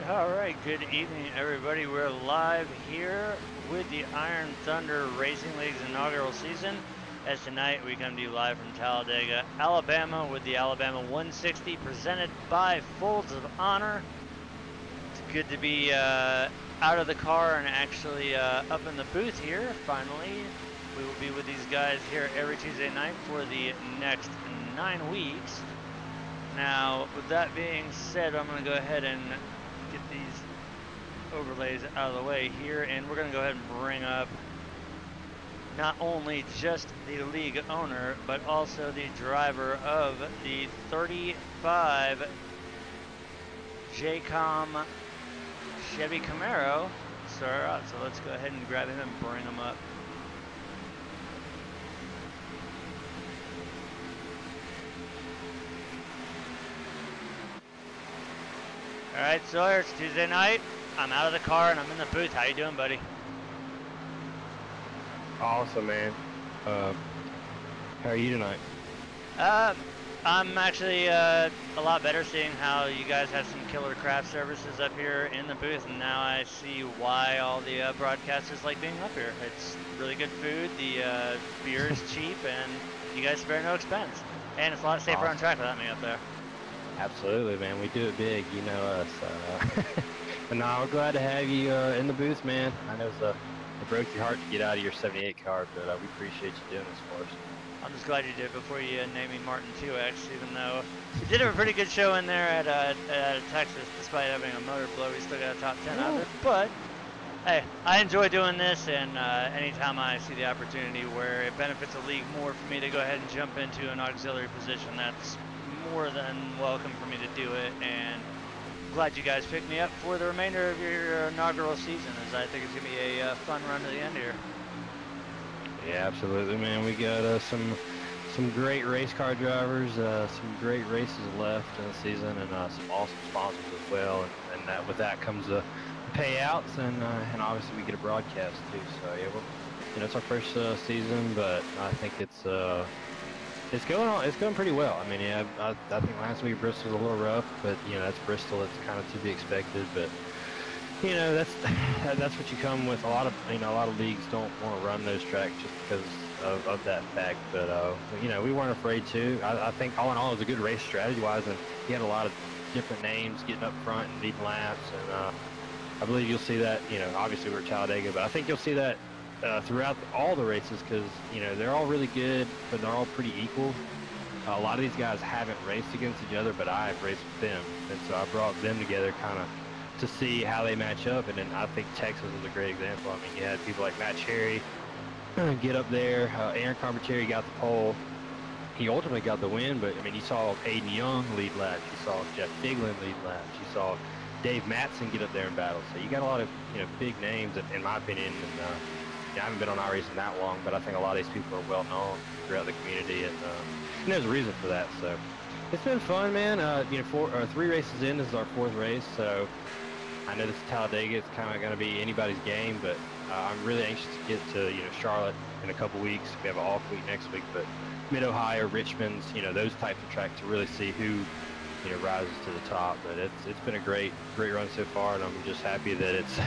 All right, good evening, everybody. We're live here with the Iron Thunder Racing League's inaugural season. As tonight we come to you live from Talladega, Alabama, with the Alabama 160 presented by Folds of Honor. It's good to be out of the car and actually up in the booth here. Finally, we will be with these guys here every Tuesday night for the next 9 weeks. Now, with that being said, I'm going to go ahead and get these overlays out of the way here, and we're going to go ahead and bring up not only just the league owner, but also the driver of the 35 JCOM Chevy Camaro. So let's go ahead and grab him and bring him up. All right, Sawyer, it's Tuesday night. I'm out of the car and I'm in the booth. How you doing, buddy? Awesome, man. How are you tonight? I'm actually a lot better, seeing how you guys have some killer craft services up here in the booth, and now I see why all the broadcasters like being up here. It's really good food, the beer is cheap, and you guys spare no expense. And it's a lot safer on track without me up there. Absolutely, man. We do it big, you know us. But no, we're glad to have you in the booth, man. I know it broke your heart to get out of your 78 car, but we appreciate you doing this for us. I'm just glad you did it before you named me Martin 2X, even though you did have a pretty good show in there at Texas, despite having a motor blow. We still got a top 10 out of it. But hey, I enjoy doing this, and anytime I see the opportunity where it benefits the league more for me to go ahead and jump into an auxiliary position, that's more than welcome for me to do it. And glad you guys picked me up for the remainder of your inaugural season, as I think it's gonna be a fun run to the end here. Yeah, absolutely, man. We got some great race car drivers, some great races left in the season, and some awesome sponsors as well. And that with that comes the payouts, and obviously we get a broadcast too. So yeah, it's our first season, but I think it's going pretty well. I mean, yeah, I think last week Bristol was a little rough, but that's Bristol. It's kind of to be expected, but that's what you come with. A lot of leagues don't want to run those tracks just because of that fact. But we weren't afraid to. I think all in all it was a good race strategy wise, and you had a lot of different names getting up front and leading laps, and I believe you'll see that. Obviously we're at Talladega, but I think you'll see that throughout all the races, because they're all really good, but they're all pretty equal. A lot of these guys haven't raced against each other, but I've raced with them, and so I brought them together kind of to see how they match up. And then I think Texas was a great example. I mean, you had people like Matt Cherry get up there. Aaron Carpentier got the pole. He ultimately got the win, but I mean, you saw Aiden Young lead laps. You saw Jeff Diglin lead laps. You saw Dave Matson get up there in battle. So you got a lot of big names, in my opinion. And I haven't been on iRacing that long, but I think a lot of these people are well known throughout the community, and there's a reason for that. So it's been fun, man. 3 races in, this is our 4th race, so I know this is Talladega. It's kind of going to be anybody's game, but I'm really anxious to get to Charlotte in a couple weeks. We have an off week next week, but Mid-Ohio, Richmond's, those types of tracks to really see who rises to the top. But it's been a great run so far, and I'm just happy that it's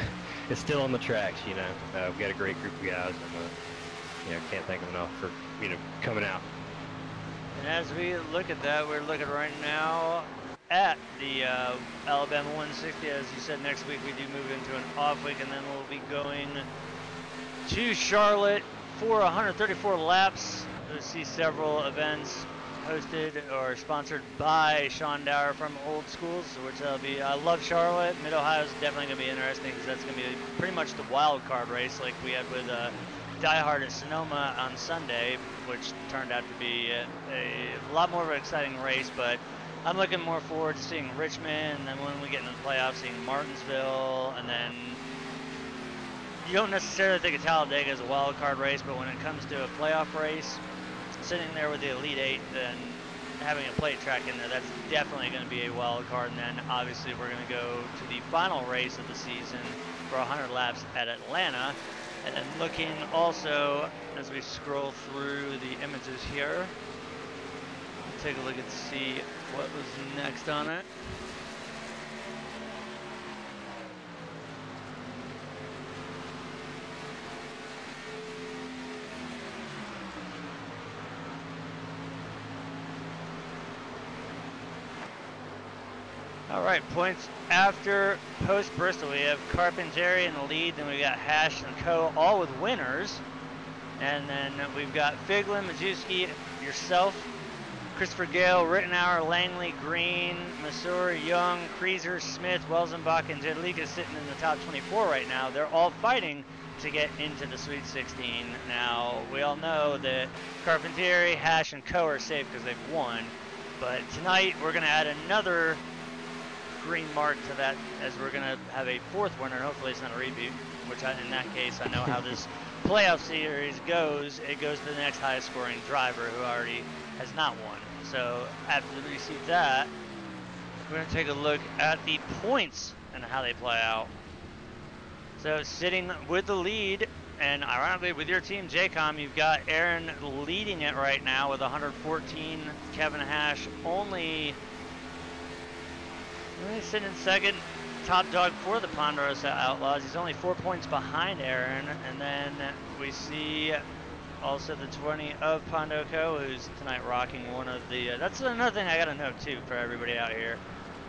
still on the tracks. We've got a great group of guys, and can't thank them enough for coming out. And as we look at that, we're looking right now at the Alabama 160. As you said, next week we do move into an off week, and then we'll be going to Charlotte for 134 laps. We'll see several events hosted or sponsored by Sean Dower from Old Schools, which that'll be. I love Charlotte. Mid-Ohio is definitely going to be interesting, because that's going to be pretty much the wild card race like we had with Die Hard at Sonoma on Sunday, which turned out to be a lot more of an exciting race. But I'm looking more forward to seeing Richmond, and then when we get into the playoffs, seeing Martinsville, and then you don't necessarily think of Talladega as a wild card race, but when it comes to a playoff race, sitting there with the Elite 8 and having a plate track in there, that's definitely going to be a wild card. And then obviously we're going to go to the final race of the season for 100 laps at Atlanta. And then looking also, as we scroll through the images here, take a look and see what was next on it. All right, points after post Bristol. We have Carpentieri in the lead, then we got Hash and Co. all with winners. And then we've got Figlin, Majewski, yourself, Christopher Gale, Rittenauer, Langley, Green, Masur, Young, Kreeser, Smith, Welzenbach, and Jedlicka sitting in the top 24 right now. They're all fighting to get into the Sweet 16. Now, we all know that Carpentieri, Hash, and Co. are safe because they've won. But tonight, we're going to add another green mark to that, as we're going to have a fourth winner. Hopefully it's not a repeat, which in that case, I know how this playoff series goes. It goes to the next highest scoring driver who already has not won. So after we see that, we're going to take a look at the points and how they play out. So sitting with the lead, and ironically with your team, JCOM, you've got Aaron leading it right now with 114. Kevin Hash only sitting in second, top dog for the Ponderosa Outlaws. He's only 4 points behind Aaron. And then we see also the 20 of Pondoco, who's tonight rocking one of the, that's another thing I gotta note too for everybody out here.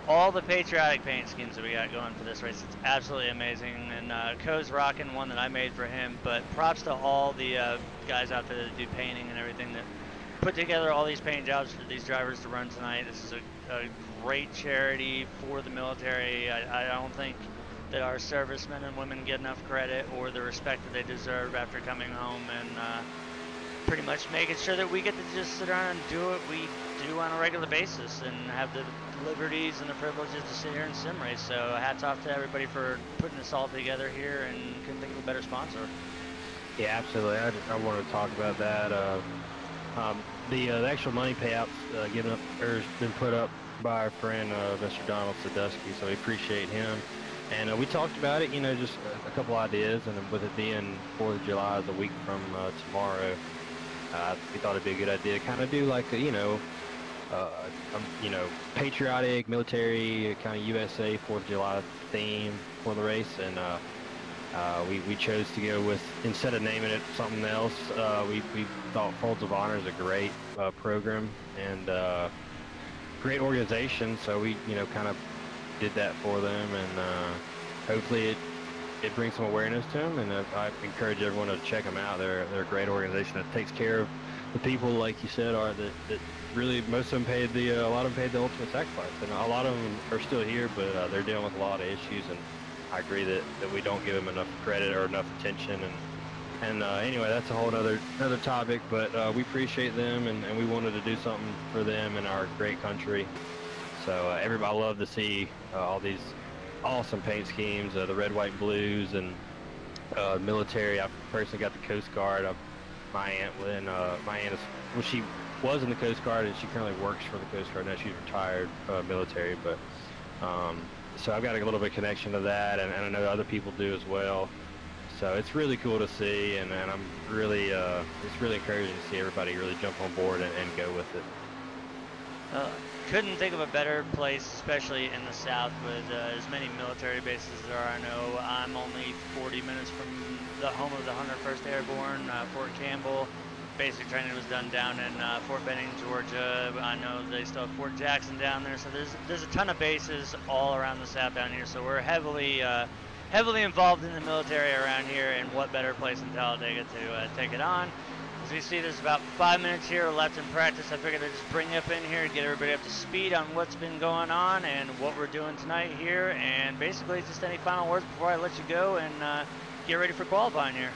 All the patriotic paint schemes that we got going for this race, it's absolutely amazing. And Co's rocking one that I made for him, but props to all the guys out there that do painting and everything that put together all these paint jobs for these drivers to run tonight. This is a great charity for the military. I don't think that our servicemen and women get enough credit or the respect that they deserve after coming home and pretty much making sure that we get to just sit around and do what we do on a regular basis and have the liberties and the privileges to sit here and sim race. So hats off to everybody for putting this all together here, and couldn't think of a better sponsor. Yeah, absolutely. I want to talk about that. The actual money payouts given up or been put up by our friend Mr. Donald Sadusky, so we appreciate him. And we talked about it, you know, just a couple ideas, and with it being 4th of July is a week from tomorrow, we thought it'd be a good idea to kind of do like a, you know, patriotic, military, kind of USA 4th of July theme for the race, and we chose to go with, instead of naming it something else, we thought Folds of Honor is a great program and great organization, so we, you know, kind of did that for them, and hopefully it brings some awareness to them, and I encourage everyone to check them out. They're a great organization that takes care of the people, like you said, that really, most of them paid a lot of them paid the ultimate sacrifice, and a lot of them are still here, but they're dealing with a lot of issues, and I agree that we don't give them enough credit or enough attention, and anyway, that's a whole another topic, but we appreciate them, and we wanted to do something for them in our great country. So everybody, I love to see all these awesome paint schemes, the red, white, and blues, and military. I personally got the Coast Guard. My aunt is, well, she was in the Coast Guard, and she currently works for the Coast Guard now. She's retired military, but so I've got a little bit of connection to that, and I know other people do as well. So it's really cool to see, and I'm really, it's really encouraging to see everybody really jump on board and go with it. Couldn't think of a better place, especially in the South, with as many military bases as there are. I know I'm only 40 minutes from the home of the 101st Airborne, Fort Campbell. Basic training was done down in Fort Benning, Georgia. I know they still have Fort Jackson down there. So there's a ton of bases all around the South down here. So we're heavily involved in the military around here, and what better place in Talladega to take it on. As we see, there's about 5 minutes here left in practice. I figured I'd just bring you up in here and get everybody up to speed on what's been going on and what we're doing tonight here, and basically just any final words before I let you go and get ready for qualifying here.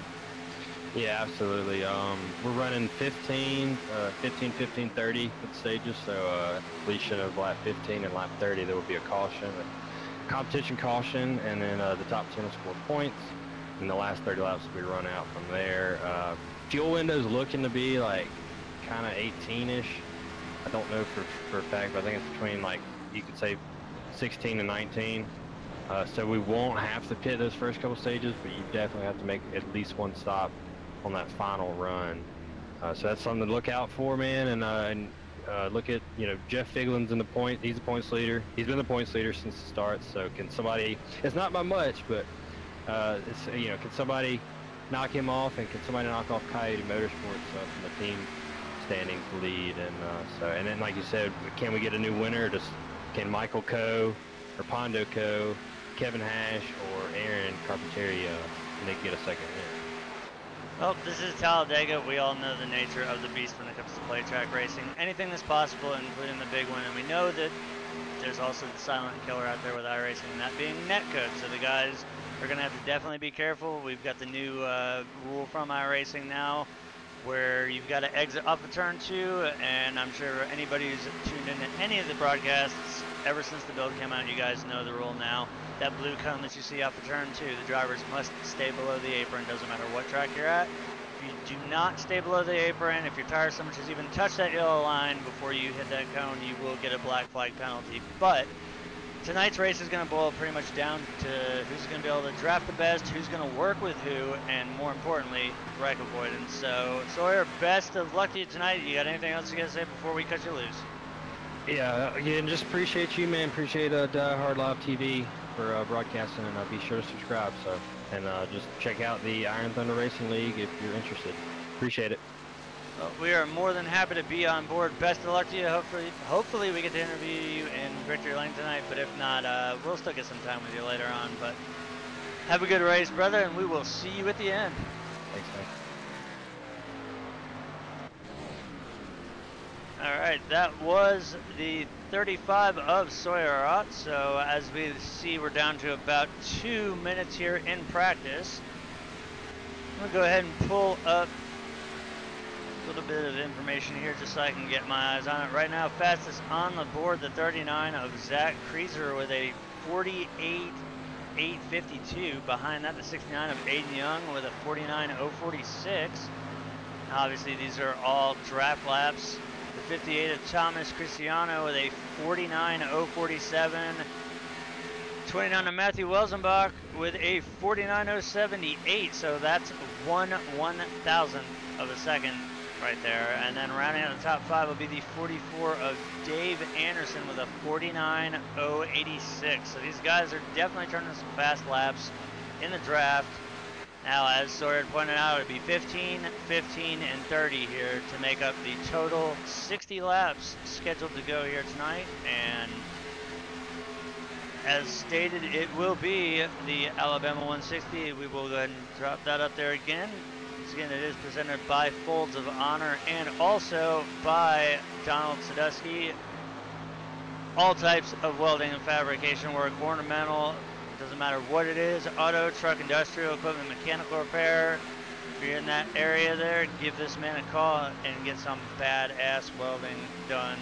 Yeah, absolutely. We're running 15, 30 for the stages, so completion of lap 15 and lap 30, there will be a caution, a competition caution, and then the top 10 will score points, and the last 30 laps will be run out from there. Fuel window's looking to be like kind of 18-ish. I don't know for a fact, but I think it's between, like, you could say 16 and 19. So we won't have to pit those first couple stages, but you definitely have to make at least one stop on that final run. So that's something to look out for, man. And look at, you know, Jeff Figlin's in the point. He's the points leader. He's been the points leader since the start. So can somebody? It's not by much, but it's, you know, can somebody knock him off, and can somebody knock off Coyote Motorsports from the team standings lead? And so, and then like you said, can we get a new winner? Can Michael Coe or Pondo Co., Kevin Hash, or Aaron Carpentier, and they get a second win. Well, this is Talladega. We all know the nature of the beast when it comes to play track racing. Anything that's possible, including the big one. And we know that there's also the silent killer out there with iRacing, and that being netcode. So the guys are going to have to definitely be careful. We've got the new rule from iRacing now, where you've got to exit off of turn 2, and I'm sure anybody who's tuned in to any of the broadcasts ever since the build came out, you guys know the rule now. That blue cone that you see off of turn 2, the drivers must stay below the apron, doesn't matter what track you're at. If you do not stay below the apron, if your tire so much as even touch that yellow line before you hit that cone, you will get a black flag penalty. But tonight's race is going to boil pretty much down to who's going to be able to draft the best, who's going to work with who, and more importantly, wreck avoidance. So, Sawyer, best of luck to you tonight. You got anything else you got to say before we cut you loose? Yeah, again, just appreciate you, man. Appreciate Die Hard Live TV for broadcasting, and be sure to subscribe. So, and just check out the Iron Thunder Racing League if you're interested. Appreciate it. Well, we are more than happy to be on board. Best of luck to you. Hopefully we get to interview you in victory lane tonight, but if not, we'll still get some time with you later on. But have a good race, brother, and we will see you at the end. Thanks, man. All right, that was the 35 of Sawyer Ott. So as we see, we're down to about 2 minutes here in practice. I'm gonna go ahead and pull up a little bit of information here just so I can get my eyes on it. Right now, fastest on the board, the 39 of Zach Kreezer with a 48.852. Behind that, the 69 of Aiden Young with a 49.046. Obviously, these are all draft laps. The 58 of Thomas Cristiano with a 49.047. 29 of Matthew Welzenbach with a 49.078. So that's 1/1000th of a second right there. And then rounding out the top 5 will be the 44 of Dave Anderson with a 49.086. So these guys are definitely turning some fast laps in the draft. Now, as Sawyer pointed out, it would be 15, 15, and 30 here to make up the total 60 laps scheduled to go here tonight. And as stated, it will be the Alabama 160. We will go ahead and drop that up there again. Once again, it is presented by Folds of Honor and also by Donald Sadusky. All types of welding and fabrication work, ornamental, doesn't matter what it is, auto, truck, industrial equipment, mechanical repair. If you're in that area there, give this man a call and get some badass welding done.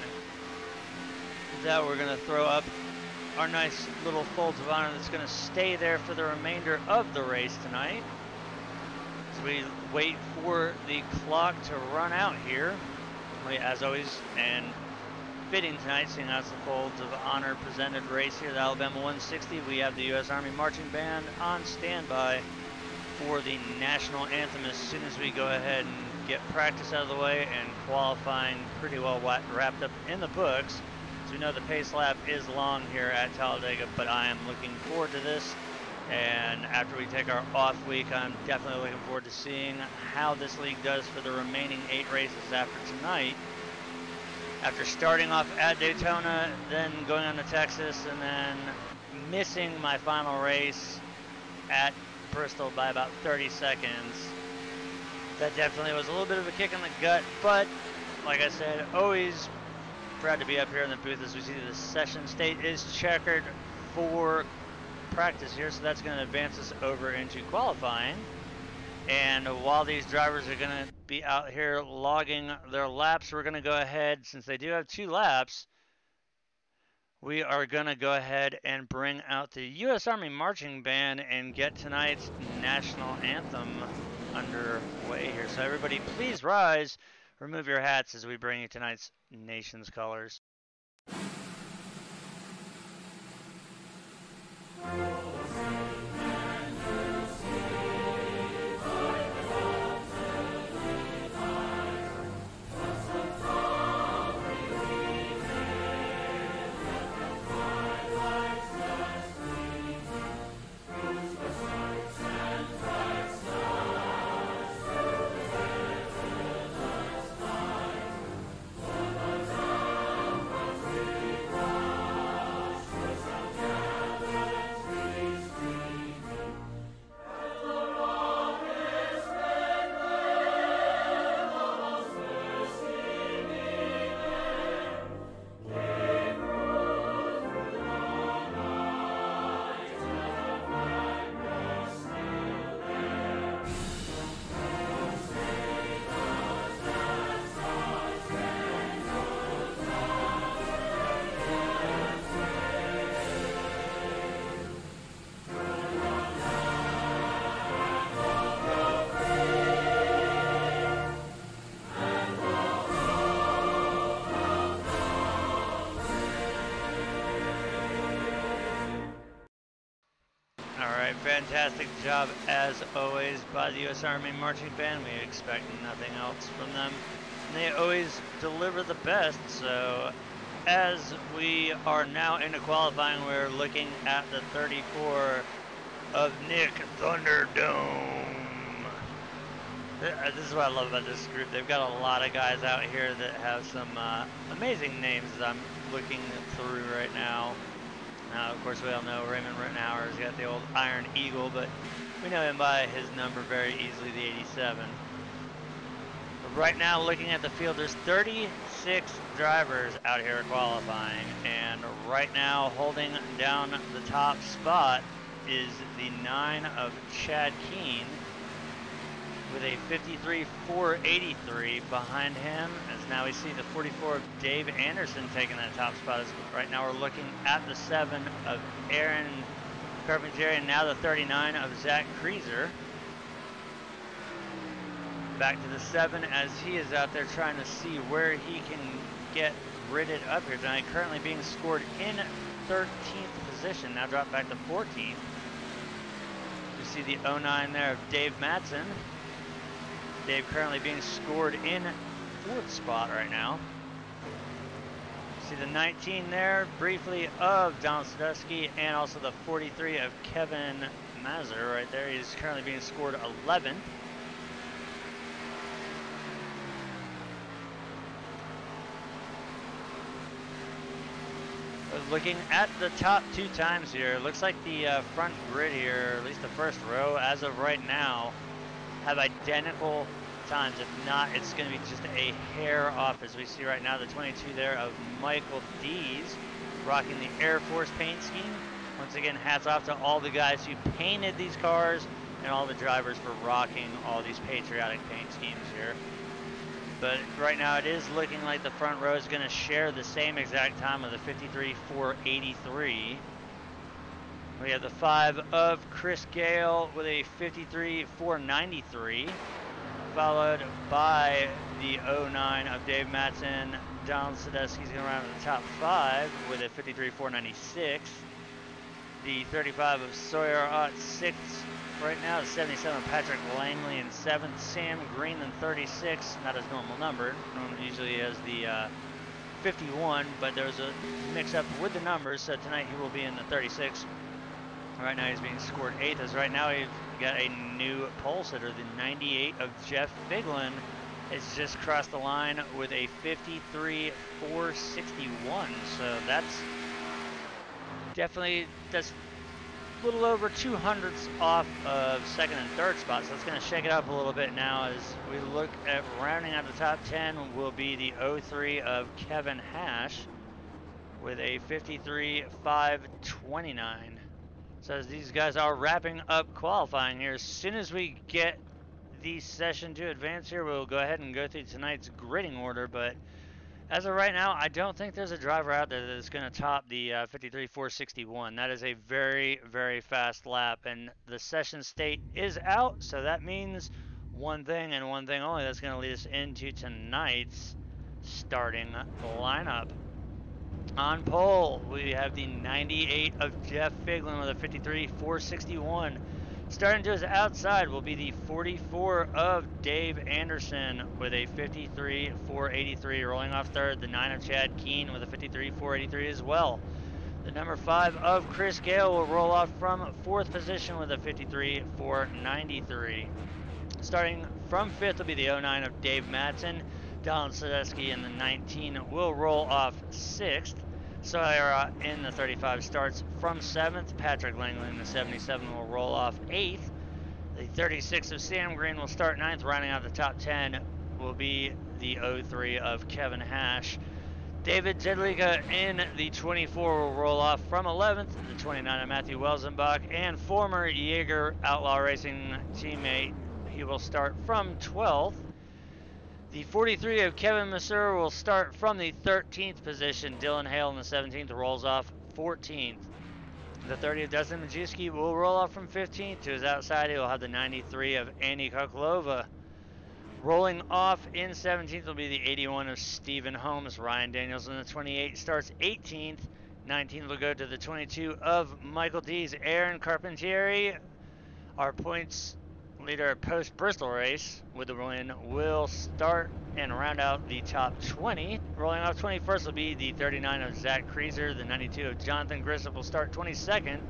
With that, we're gonna throw up our nice little Folds of Honor that's gonna stay there for the remainder of the race tonight. As we wait for the clock to run out here, as always, and fitting tonight, seeing as the Folds of Honor presented race here, the Alabama 160. We have the U.S. Army Marching Band on standby for the national anthem as soon as we go ahead and get practice out of the way and qualifying pretty well wrapped up in the books. As we know, the pace lap is long here at Talladega, but I am looking forward to this. And after we take our off week, I'm definitely looking forward to seeing how this league does for the remaining 8 races after tonight. After starting off at Daytona, then going on to Texas, and then missing my final race at Bristol by about 30 seconds. That definitely was a little bit of a kick in the gut, but like I said, always proud to be up here in the booth. As we see, the session state is checkered for practice here, so that's going to advance us over into qualifying. And while these drivers are going to be out here logging their laps, we're going to go ahead, since they do have 2 laps, we are going to go ahead and bring out the U.S. Army Marching Band and get tonight's national anthem underway here. So everybody, please rise, remove your hats as we bring you tonight's nation's colors. fantastic job as always by the U.S. Army Marching Band. We expect nothing else from them. And they always deliver the best. So as we are now into qualifying, we're looking at the 34 of Nick Thunderdome. This is what I love about this group. They've got a lot of guys out here that have some amazing names that I'm looking through right now. Of course, we all know Raymond Rittenhauer's got the old Iron Eagle, but we know him by his number very easily, the 87. But right now, looking at the field, there's 36 drivers out here qualifying, and right now, holding down the top spot is the 9 of Chad Keene, with a 53.483 behind him, as now we see the 44 of Dave Anderson taking that top spot. Right now we're looking at the 7 of Aaron Carpentier, and now the 39 of Zach Kreezer. Back to the 7 as he is out there trying to see where he can get gridded up here tonight. Currently being scored in 13th position, now dropped back to 14th. You see the 09 there of Dave Matson. Dave currently being scored in 4th spot right now. See the 19 there, briefly, of Donald Sadusky, and also the 43 of Kevin Mazur right there. He's currently being scored 11th. Looking at the top 2 times here, it looks like the front grid here, at least the first row, as of right now, have identical times. If not, it's going to be just a hair off, as we see right now. The 22 there of Michael Dees, rocking the Air Force paint scheme. Once again, hats off to all the guys who painted these cars and all the drivers for rocking all these patriotic paint schemes here. But right now it is looking like the front row is going to share the same exact time of the 53.483. We have the 5 of Chris Gale with a 53.493, followed by the 09 of Dave Matson. Donald Sadusky's going around in the top 5 with a 53.496. The 35 of Sawyer Ott 6th right now. The 77 of Patrick Langley in 7th. Sam Green in 36, not his normal number. Normally usually has the 51, but there was a mix-up with the numbers, so tonight he will be in the 36. Right now he's being scored 8th, as right now we've got a new pole sitter, the 98 of Jeff Figlin. It's just crossed the line with a 53.461, so that's definitely, that's a little over 200ths off of 2nd and 3rd spots. So it's going to shake it up a little bit now as we look at rounding out the top 10 will be the 03 of Kevin Hash with a 53.529. So as these guys are wrapping up qualifying here, as soon as we get the session to advance here, we'll go ahead and go through tonight's gridding order. But as of right now, I don't think there's a driver out there that's going to top the 53.461. That is a very, very fast lap, and the session state is out, so that means one thing and one thing only. That's going to lead us into tonight's starting lineup. On pole, we have the 98 of Jeff Figlin with a 53.461. Starting to his outside will be the 44 of Dave Anderson with a 53.483. Rolling off 3rd, the 9 of Chad Keene with a 53.483 as well. The number 5 of Chris Gale will roll off from 4th position with a 53.493. Starting from 5th will be the 09 of Dave Matson. Donald Sadusky in the 19 will roll off 6th. Sawyer in the 35 starts from 7th. Patrick Langley in the 77 will roll off 8th. The 36 of Sam Green will start 9th. Rounding out the top 10 will be the 03 of Kevin Hash. David Jedlicka in the 24 will roll off from 11th. The 29 of Matthew Welzenbach, and former Jaeger Outlaw Racing teammate, he will start from 12th. The 43 of Kevin Mazur will start from the 13th position. Dylan Hale in the 17th rolls off 14th. The 30 of Dustin Majewski will roll off from 15th. To his outside, he will have the 93 of Andy Koklova. Rolling off in 17th will be the 81 of Stephen Holmes. Ryan Daniels in the 28 starts 18th. 19th will go to the 22 of Michael Dees. Aaron Carpentieri Our points leader post Bristol race with the win will start and round out the top 20. Rolling off 21st will be the 39 of Zach Kreezer. The 92 of Jonathan Grissop will start 22nd.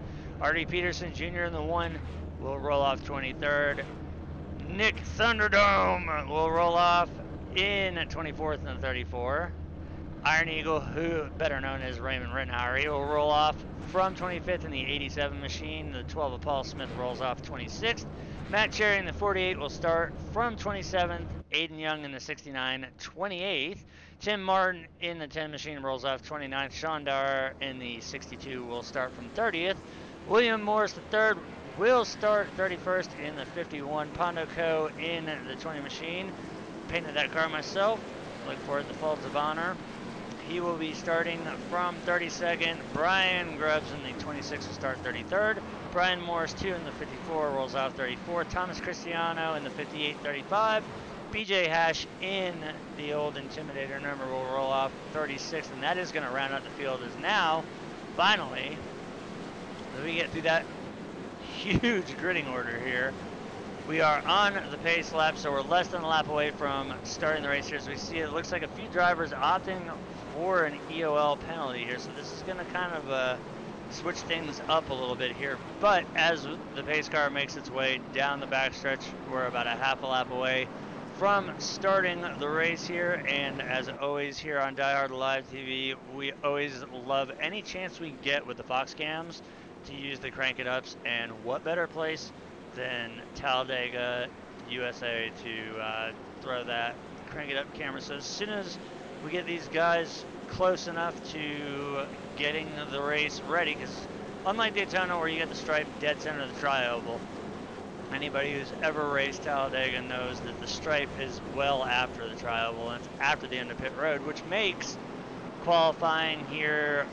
Artie Peterson Jr. in the 1 will roll off 23rd. Nick Thunderdome will roll off in 24th and 34. Iron Eagle, who better known as Raymond Rittenhauer, he will roll off from 25th in the 87 machine. The 12 of Paul Smith rolls off 26th. Matt Cherry in the 48 will start from 27th. Aiden Young in the 69, 28th. Tim Martin in the 10 machine rolls off 29th. Sean Dar in the 62 will start from 30th. William Morris III will start 31st in the 51. Pondo Co. in the 20 machine. Painted that car myself. Look for it, the Folds of Honor. He will be starting from 32nd. Brian Grubbs in the 26 will start 33rd. Brian Morris 2 in the 54 rolls off 34th. Thomas Cristiano in the 58, 35. BJ Hash in the old Intimidator number will roll off 36th, and that is going to round out the field. As now, finally, we get through that huge gridding order here. We are on the pace lap, so we're less than a lap away from starting the race here. As we see, it looks like a few drivers opting for an EOL penalty here, so this is going to kind of switch things up a little bit here. But as the pace car makes its way down the backstretch, we're about a half a lap away from starting the race here. And as always here on Die Hard Live TV, we always love any chance we get with the Fox cams to use the Crank It Ups, and what better place than Talladega, USA to throw that Crank It Up camera. So as soon as we get these guys close enough to getting the race ready, because unlike Daytona where you get the stripe dead center of the tri-oval, anybody who's ever raced Talladega knows that the stripe is well after the tri-oval, and it's after the end of pit road, which makes qualifying here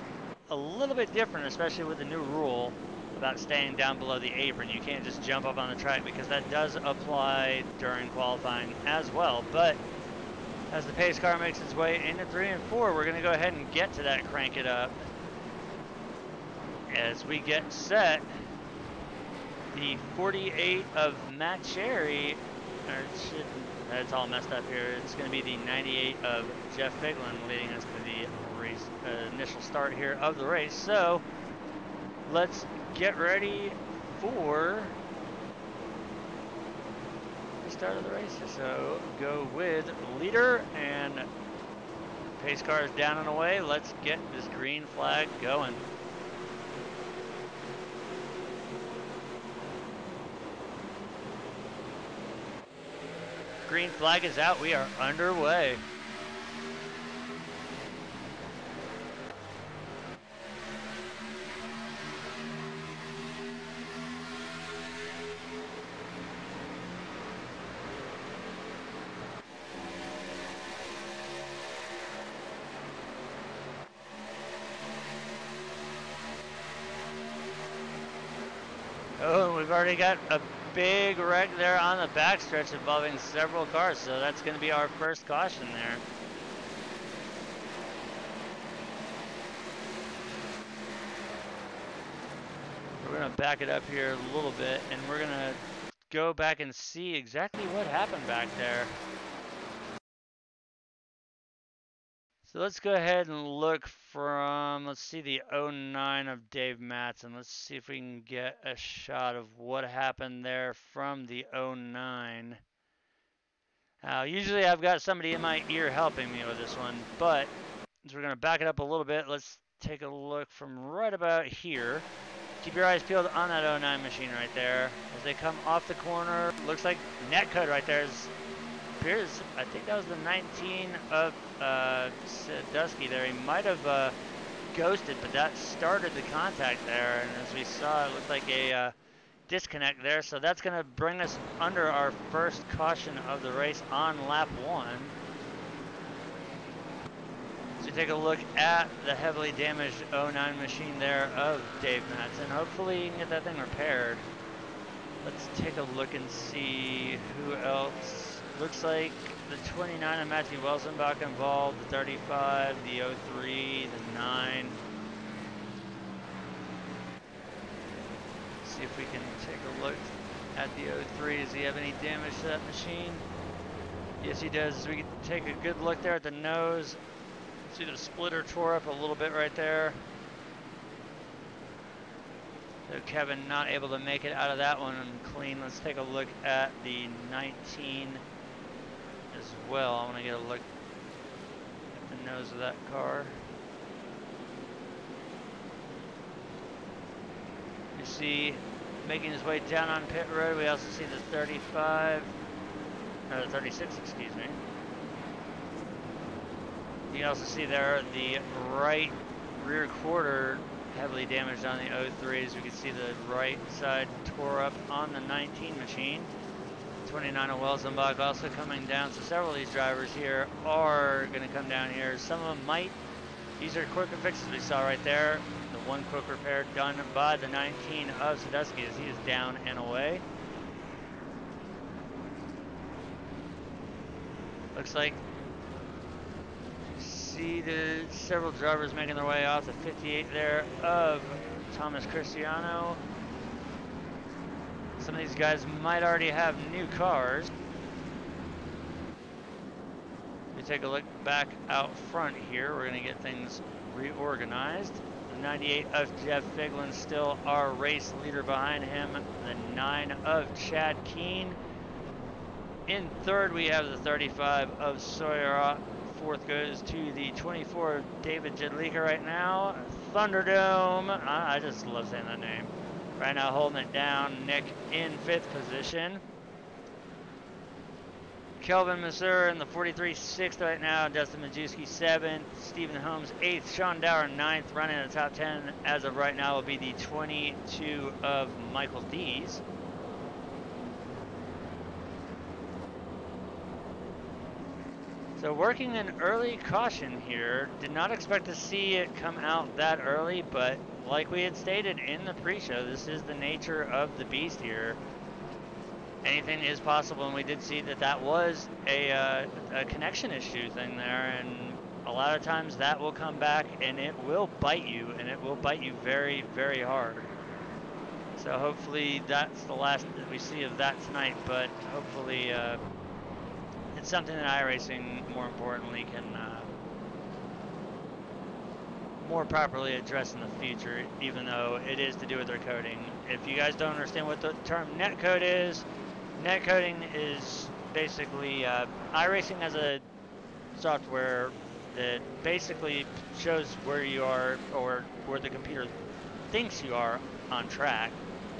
a little bit different, especially with the new rule about staying down below the apron. You can't just jump up on the track, because that does apply during qualifying as well. But as the pace car makes its way into 3 and 4, we're going to go ahead and get to that Crank It Up. As we get set, the 48 of Matt Cherry, it's all messed up here. It's going to be the 98 of Jeff Biglin leading us to the race, initial start here of the race. So let's get ready for the start of the race. So go with leader, and pace car is down and away. Let's get this green flag going. Green flag is out. We are underway. Oh, we've already got a big wreck there on the backstretch involving several cars, so that's going to be our first caution there. We're going to back it up here a little bit, and we're going to go back and see exactly what happened back there. So let's go ahead and look from, let's see, the 09 of Dave Matson. Let's see if we can get a shot of what happened there from the 09. Usually I've got somebody in my ear helping me with this one, but so we're going to back it up a little bit. Let's take a look from right about here. Keep your eyes peeled on that 09 machine right there. As they come off the corner, looks like netcode right there is appears, I think that was the 19 of Sadusky there. He might have ghosted, but that started the contact there, and as we saw, it looked like a disconnect there. So that's going to bring us under our first caution of the race on lap 1. So take a look at the heavily damaged 09 machine there of Dave Matson. Hopefully you can get that thing repaired. Let's take a look and see who else. Looks like the 29 of Matthew Welsenbach involved, the 35, the 03, the 9. See if we can take a look at the 03. Does he have any damage to that machine? Yes, he does. We can take a good look there at the nose. See the splitter tore up a little bit right there. So Kevin not able to make it out of that one clean. Let's take a look at the 19 as well. I want to get a look at the nose of that car. You see making his way down on pit road. We also see the 35, or the 36, excuse me. You can also see there the right rear quarter heavily damaged on the 03s. We can see the right side tore up on the 19 machine. 29 of Welsenbach also coming down. So several of these drivers here are going to come down here. Some of them might. These are quicker fixes we saw right there. The one quick repair done by the 19 of Sadusky as he is down and away. Looks like see the several drivers making their way off the 58 there of Thomas Cristiano. Some of these guys might already have new cars. We take a look back out front here. We're going to get things reorganized. The 98 of Jeff Figlin still our race leader behind him. The 9 of Chad Keene. In third, we have the 35 of Sawyer. Fourth goes to the 24 of David Jedlicka right now. Thunderdome. I just love saying that name. Right now holding it down. Nick in fifth position. Kelvin Masur in the 43 sixth right now. Dustin Majewski 7th. Stephen Holmes 8th. Sean Dower 9th. Running in the top 10 as of right now will be the 22 of Michael Dees. So working an early caution here. Did not expect to see it come out that early, but like we had stated in the pre-show, this is the nature of the beast here. Anything is possible, and we did see that that was a connection issue thing there, and a lot of times that will come back and it will bite you, and it will bite you very, very hard. So hopefully that's the last that we see of that tonight, but hopefully it's something that iRacing, more importantly, can more properly address in the future, even though it is to do with their coding. If you guys don't understand what the term netcode is basically iRacing has a software that basically shows where you are or where the computer thinks you are on track.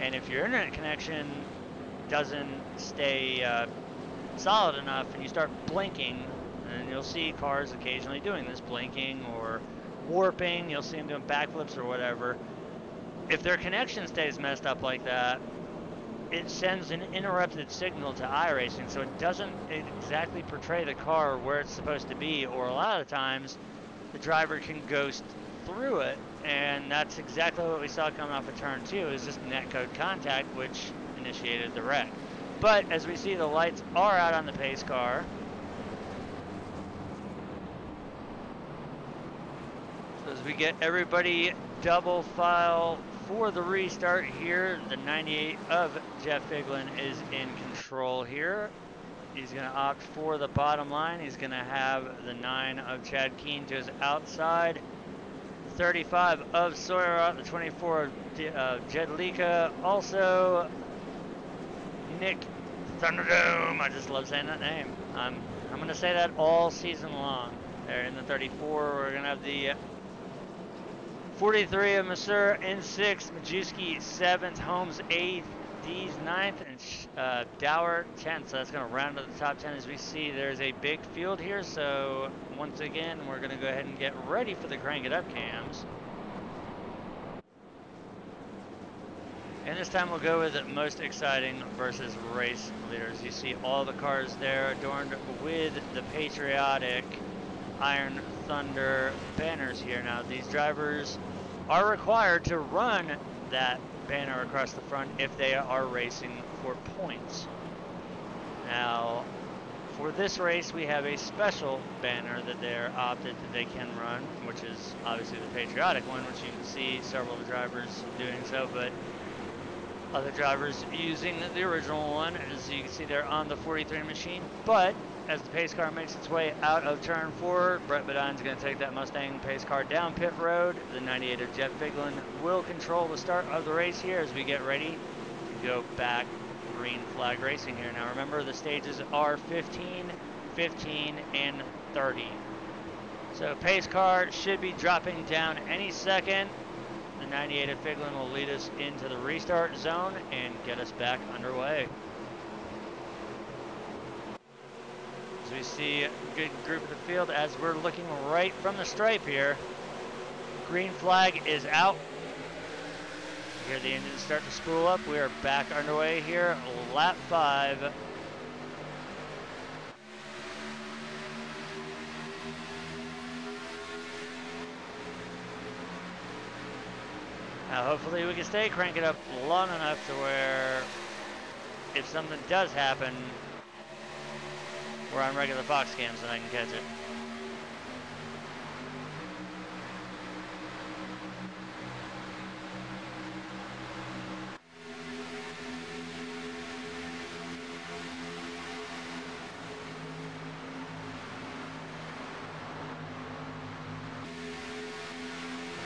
And if your internet connection doesn't stay solid enough and you start blinking, and you'll see cars occasionally doing this, blinking or warping, you'll see them doing backflips or whatever. If their connection stays messed up like that, it sends an interrupted signal to iRacing, so it doesn't exactly portray the car where it's supposed to be, or a lot of times the driver can ghost through it, and that's exactly what we saw coming off of turn 2, is just netcode contact, which initiated the wreck. But as we see, the lights are out on the pace car. So as we get everybody double file for the restart here, the 98 of Jeff Figlin is in control here. He's going to opt for the bottom line. He's going to have the 9 of Chad Keene to his outside. 35 of Sawyer, the 24 of Jedlicka. Also, Nick Thunderdome. I just love saying that name. I'm going to say that all season long. There in the 34, we're going to have the 43 of Masur in 6th, Majewski 7th, Holmes 8th, Dees 9th, and Dower 10th. So that's going to round to the top 10. As we see, there's a big field here. So once again, we're going to go ahead and get ready for the crank it up cams. And this time we'll go with most exciting versus race leaders. You see all the cars there adorned with the patriotic Iron Thunder banners here. Now these drivers are required to run that banner across the front if they are racing for points. Now for this race we have a special banner that they're opted that they can run, which is obviously the patriotic one, which you can see several drivers doing so, but Other drivers using the original one, as you can see there on the 43 machine. But as the pace car makes its way out of turn 4, Brett Badine's going to take that Mustang pace car down pit road. The 98 of Jeff Biglin will control the start of the race here as we get ready to go back green flag racing here. Now remember, the stages are 15, 15, and 30. So pace car should be dropping down any second. The 98 of Figlin will lead us into the restart zone and get us back underway. As we see a good group of the field as we're looking right from the stripe here. Green flag is out. You hear the engines start to spool up. We are back underway here, lap 5. Now hopefully we can stay crank it up long enough to where if something does happen, we're on regular Fox cams and I can catch it.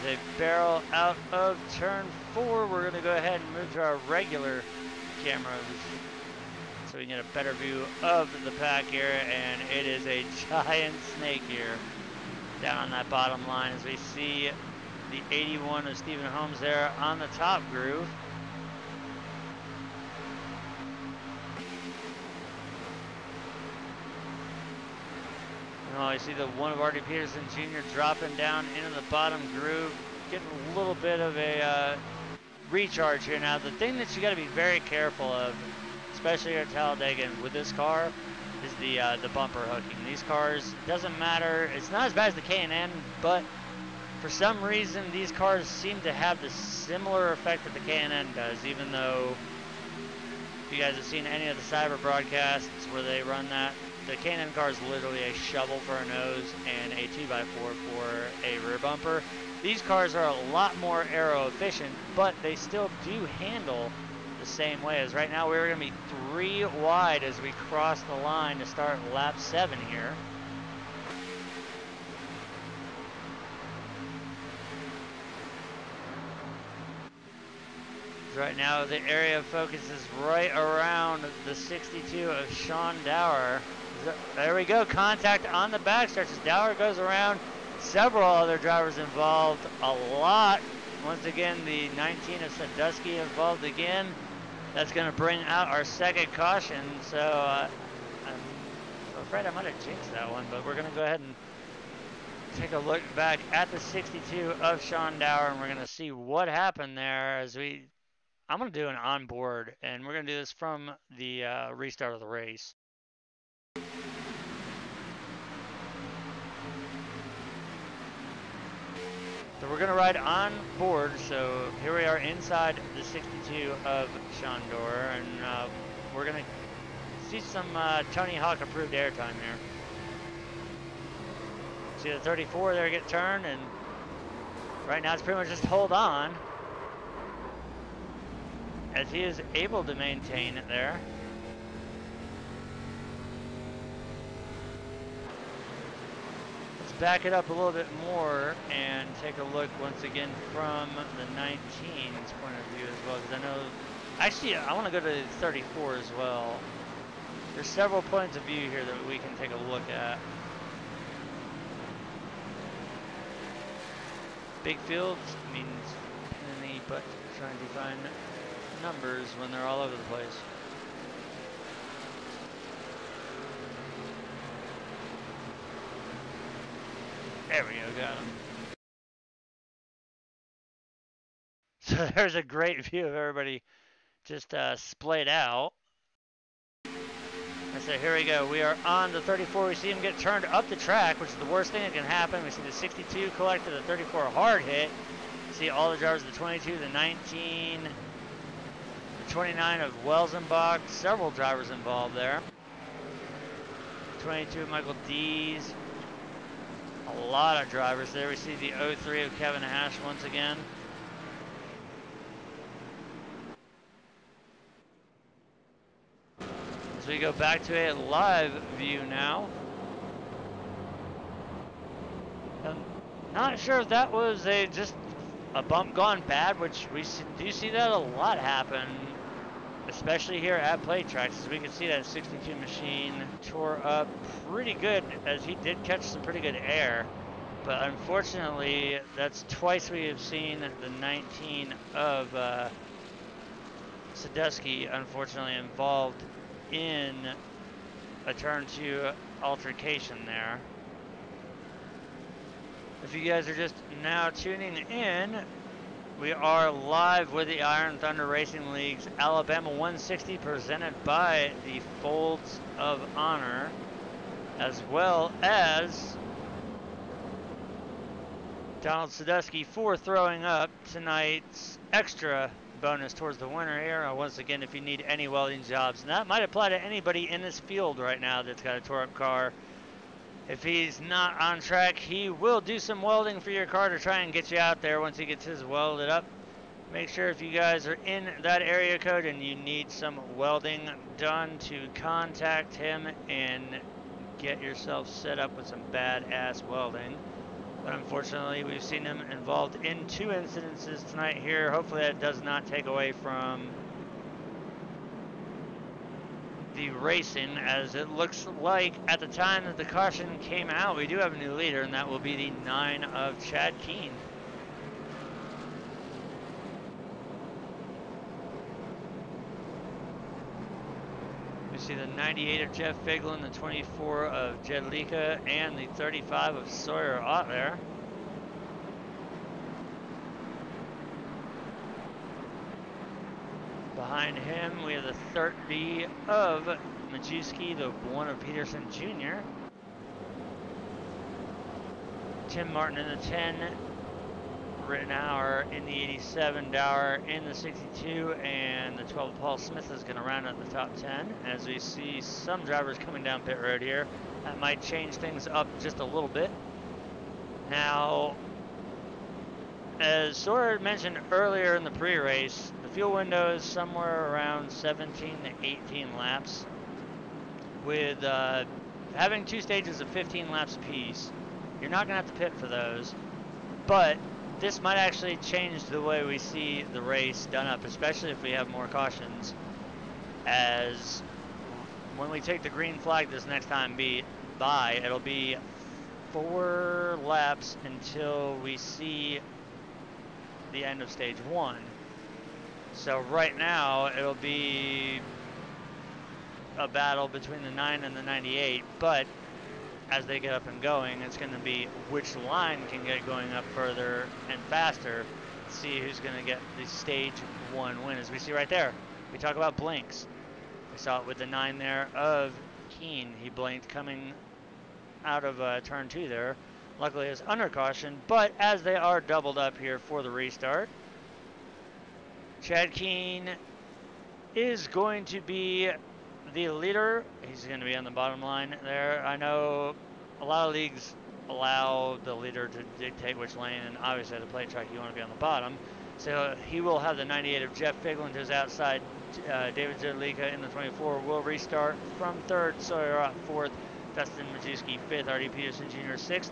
They barrel out of turn 4. We're going to go ahead and move to our regular cameras so we can get a better view of the pack here. And it is a giant snake here down on that bottom line as we see the 81 of Stephen Holmes there on the top groove. Oh, you see the one of Artie Peterson Jr. dropping down into the bottom groove, getting a little bit of a recharge here. Now, the thing that you got to be very careful of, especially here at Talladega with this car, is the bumper hooking. These cars, doesn't matter, it's not as bad as the K&N, but for some reason these cars seem to have the similar effect that the K&N does, even though if you guys have seen any of the Cyber broadcasts where they run that, the K&N car is literally a shovel for a nose and a 2x4 for a rear bumper. These cars are a lot more aero efficient, but they still do handle the same way. As right now we're going to be 3 wide as we cross the line to start lap 7 here. Right now the area of focus is right around the 62 of Sean Dower. There we go, contact on the backstretch as Dower goes around. Several other drivers involved, a lot. Once again, the 19 of Sadusky involved again. That's going to bring out our second caution. So I'm afraid I might have jinxed that one, but we're going to go ahead and take a look back at the 62 of Sean Dower, and we're going to see what happened there as I'm going to do an onboard, and we're going to do this from the restart of the race. So we're going to ride on board. So here we are inside the 62 of Shondor, and we're going to see some Tony Hawk approved airtime here. See the 34 there get turned, and right now it's pretty much just hold on as he is able to maintain it there. Back it up a little bit more and take a look once again from the 19's point of view as well, because I know, actually I want to go to the 34 as well. There's several points of view here that we can take a look at. Big fields means pain in the butt trying to find numbers when they're all over the place. There we go, got him. So there's a great view of everybody just splayed out. So here we go. We are on the 34. We see him get turned up the track, which is the worst thing that can happen. We see the 62 collected, the 34 hard hit. See all the drivers, the 22, the 19, the 29 of Welsenbach. Several drivers involved there. 22 of Michael Dees. A lot of drivers there. We see the 03 of Kevin Hash once again. As we go back to a live view now. I'm not sure if that was just a bump gone bad, which we do see that a lot happen, especially here at plate tracks. As we can see that 62 machine tore up pretty good, as he did catch some pretty good air. But unfortunately, that's twice we have seen the 19 of Sadusky unfortunately involved in a turn 2 altercation there. If you guys are just now tuning in, we are live with the Iron Thunder Racing League's Alabama 160 presented by the Folds of Honor, as well as Donald Sadusky for throwing up tonight's extra bonus towards the winner here. Once again, if you need any welding jobs, and that might apply to anybody in this field right now that's got a tore up car. If he's not on track, he will do some welding for your car to try and get you out there once he gets his welded up. Make sure if you guys are in that area code and you need some welding done to contact him and get yourself set up with some badass welding. But unfortunately, we've seen him involved in 2 incidences tonight here. Hopefully that does not take away from the racing, as it looks like at the time that the caution came out, we do have a new leader, and that will be the 9 of Chad Keene. We see the 98 of Jeff Figlin, the 24 of Jed Lika, and the 35 of Sawyer Ott there. Behind him, we have the 30 of Majewski, the 1 of Peterson Jr. Tim Martin in the 10, Rittenauer in the 87, Dower in the 62, and the 12 Paul Smith is going to round out the top 10. As we see some drivers coming down pit road here, that might change things up just a little bit. Now, as Sawyer mentioned earlier in the pre-race, the fuel window is somewhere around 17 to 18 laps. With having 2 stages of 15 laps apiece, you're not going to have to pit for those. But this might actually change the way we see the race done up, especially if we have more cautions. As when we take the green flag this next time by, it'll be 4 laps until we see the end of stage 1. So right now it'll be a battle between the 9 and the 98, but as they get up and going, it's going to be which line can get going up further and faster, see who's going to get the stage 1 win. As we see right there, we talk about blinks. We saw it with the 9 there of Keene. He blinked coming out of turn 2 there. Luckily it's under caution, but as they are doubled up here for the restart, Chad Keene is going to be the leader. He's going to be on the bottom line there. I know a lot of leagues allow the leader to dictate which lane, and obviously at a plate track you want to be on the bottom. So he will have the 98 of Jeff Figlin to his outside. David Jedlika in the 24 will restart from 3rd, Sawyer Ott 4th, Dustin Majewski 5th, R.D. Peterson Jr. 6th,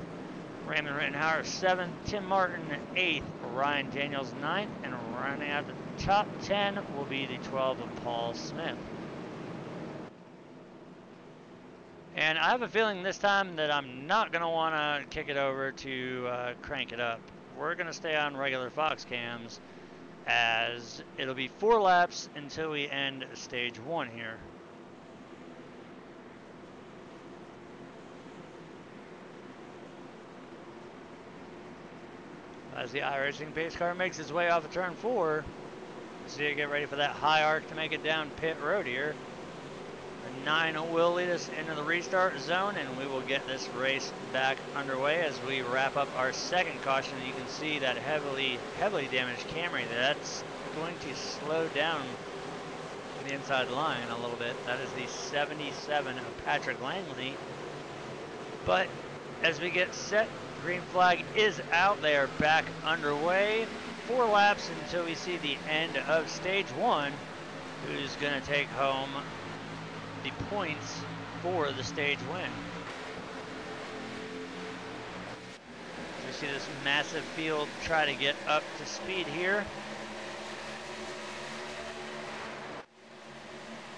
Raymond Rittenhauer 7th, Tim Martin 8th, Ryan Daniels 9th, and rounding out the top 10 will be the 12 of Paul Smith. And I have a feeling this time that I'm not going to want to kick it over to crank it up. We're going to stay on regular Fox cams, as it'll be 4 laps until we end stage 1 here. As the iRacing pace car makes its way off of turn 4, see it get ready for that high arc to make it down pit road here. The 9 will lead us into the restart zone, and we will get this race back underway as we wrap up our second caution. You can see that heavily damaged Camry. That's going to slow down the inside line a little bit. That is the 77 of Patrick Langley. But as we get set, green flag is out there, back underway. 4 laps until we see the end of stage 1. Who's going to take home the points for the stage win. We see this massive field try to get up to speed here.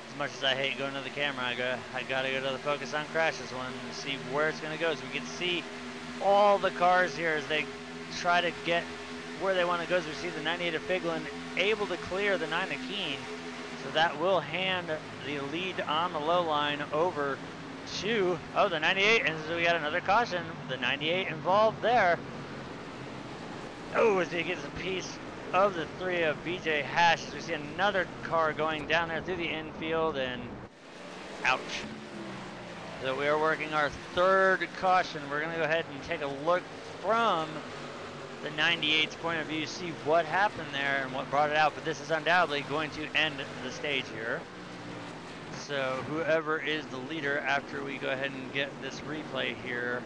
As much as I hate going to the camera, I gotta go to the focus on crashes one and see where it's gonna go, so we can see all the cars here as they try to get where they want to go. As we see the 98 of Figlin able to clear the 9 of Keene, so that will hand the lead on the low line over to the 98, and so we got another caution. The 98 involved there. Oh, as he gets a piece of the 3 of BJ Hash, as we see another car going down there through the infield, and ouch. So we are working our third caution. We're going to go ahead and take a look from the 98's point of view, see what happened there and what brought it out, but this is undoubtedly going to end the stage here. So whoever is the leader after we go ahead and get this replay here,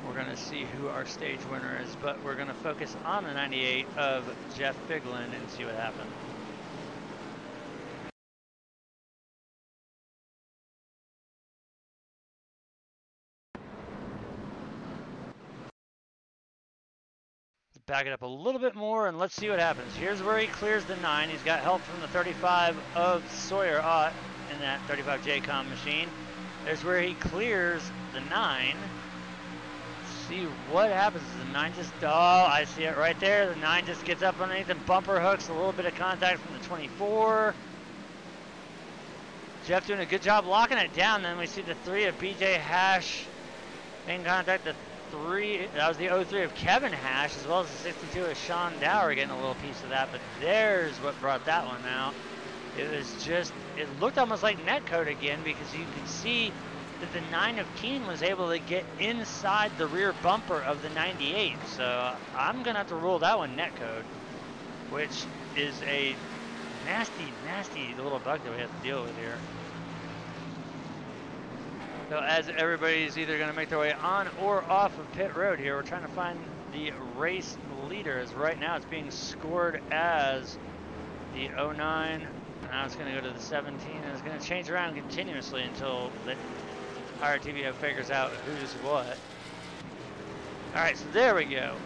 we're going to see who our stage winner is, but we're going to focus on the 98 of Jeff Figlin and see what happened. Back it up a little bit more and let's see what happens. Here's where he clears the 9. He's got help from the 35 of Sawyer Ott in that 35 JCOM machine. There's where he clears the 9. Let's see what happens. The 9 just, oh, I see it right there. The 9 just gets up underneath and bumper hooks. A little bit of contact from the 24. Jeff doing a good job locking it down. Then we see the 3 of BJ Hash in contact. The 3, that was the 03 of Kevin Hash, as well as the 62 of Sean Dower getting a little piece of that, but there's what brought that one out. It was just, it looked almost like netcode again, because you could see that the 9 of Keene was able to get inside the rear bumper of the 98. So I'm gonna have to rule that one netcode, which is a nasty, nasty little bug that we have to deal with here. So as everybody's either going to make their way on or off of pit road here, we're trying to find the race leader, as right now it's being scored as the 09. Now it's going to go to the 17, and it's going to change around continuously until the Higher TVO figures out who's what. All right, so there we go.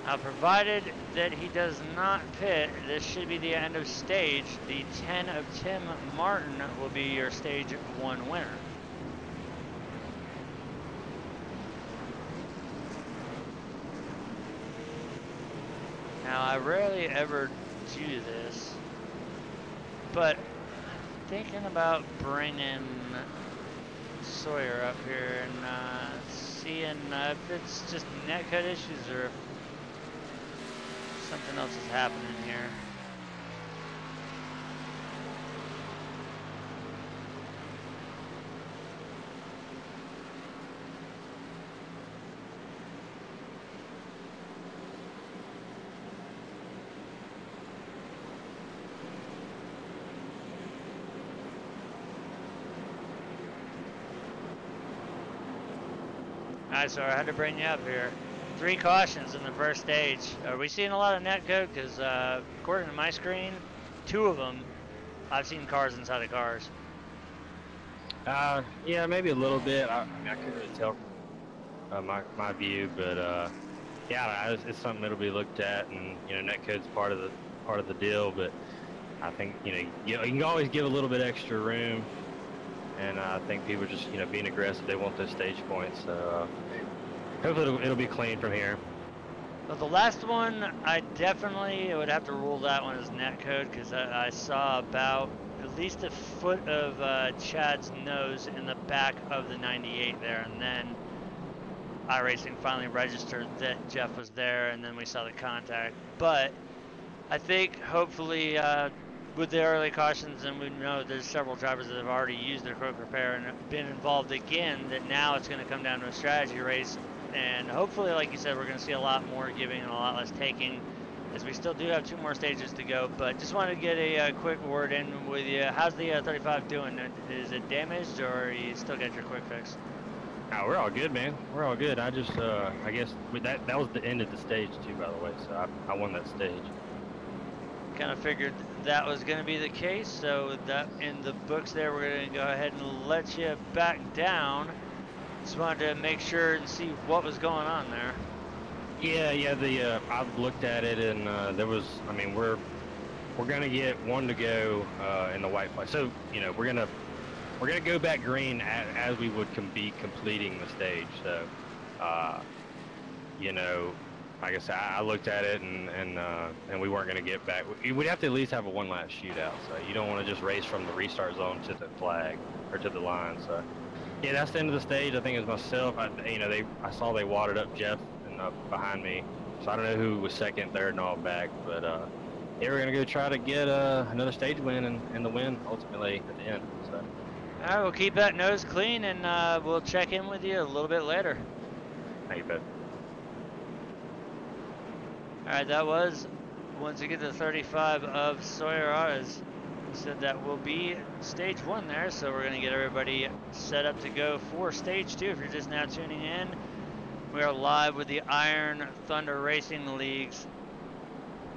Now, provided that he does not pit, this should be the end of stage. The 10 of Tim Martin will be your stage 1 winner. Now, I rarely ever do this, but I'm thinking about bringing Sawyer up here and seeing if it's just netcode issues or if something else is happening here. Alright, so I had to bring you up here. 3 cautions in the first stage. Are we seeing a lot of netcode? Because according to my screen, 2 of them, I've seen cars inside of cars. Yeah, maybe a little bit. I mean, I couldn't really tell from my view, but yeah, it's something that'll be looked at, and netcode's part of the deal. But I think you can always give a little bit extra room, and I think people just being aggressive. They want those stage points. So hopefully it'll be clean from here. Well, the last one, I definitely would have to rule that one as netcode, because I saw about at least a foot of Chad's nose in the back of the 98 there, and then iRacing finally registered that Jeff was there, and then we saw the contact. But I think hopefully with the early cautions, and we know there's several drivers that have already used their quick repair and been involved again, that now it's going to come down to a strategy race. And hopefully, like you said, we're going to see a lot more giving and a lot less taking, as we still do have 2 more stages to go. But just wanted to get a quick word in with you. How's the 35 doing? Is it damaged, or you still got your quick fix? Oh, we're all good, man. We're all good. I just, I guess that was the end of the stage too, by the way. So I won that stage. Kind of figured that was going to be the case, so that in the books there, we're going to go ahead and let you back down. Just wanted to make sure and see what was going on there. Yeah. I've looked at it, and there was. I mean, we're gonna get one to go in the white flag. So you know, we're gonna go back green as we would be completing the stage. So, you know, like I said, I looked at it, and we weren't gonna get back. We'd have to at least have a one lap shootout. So you don't want to just race from the restart zone to the flag or to the line. So. Yeah, that's the end of the stage. I think it was myself. I saw they wadded up Jeff and behind me, so I don't know who was second, third, and all back. But yeah, we're gonna go try to get another stage win and the win ultimately at the end. So. All right, we'll keep that nose clean, and we'll check in with you a little bit later. Thank you, bud. All right, that was once again the 35 of Sawyer Autos. Said that will be stage 1 there, so we're going to get everybody set up to go for stage 2. If you're just now tuning in, we are live with the Iron Thunder Racing League's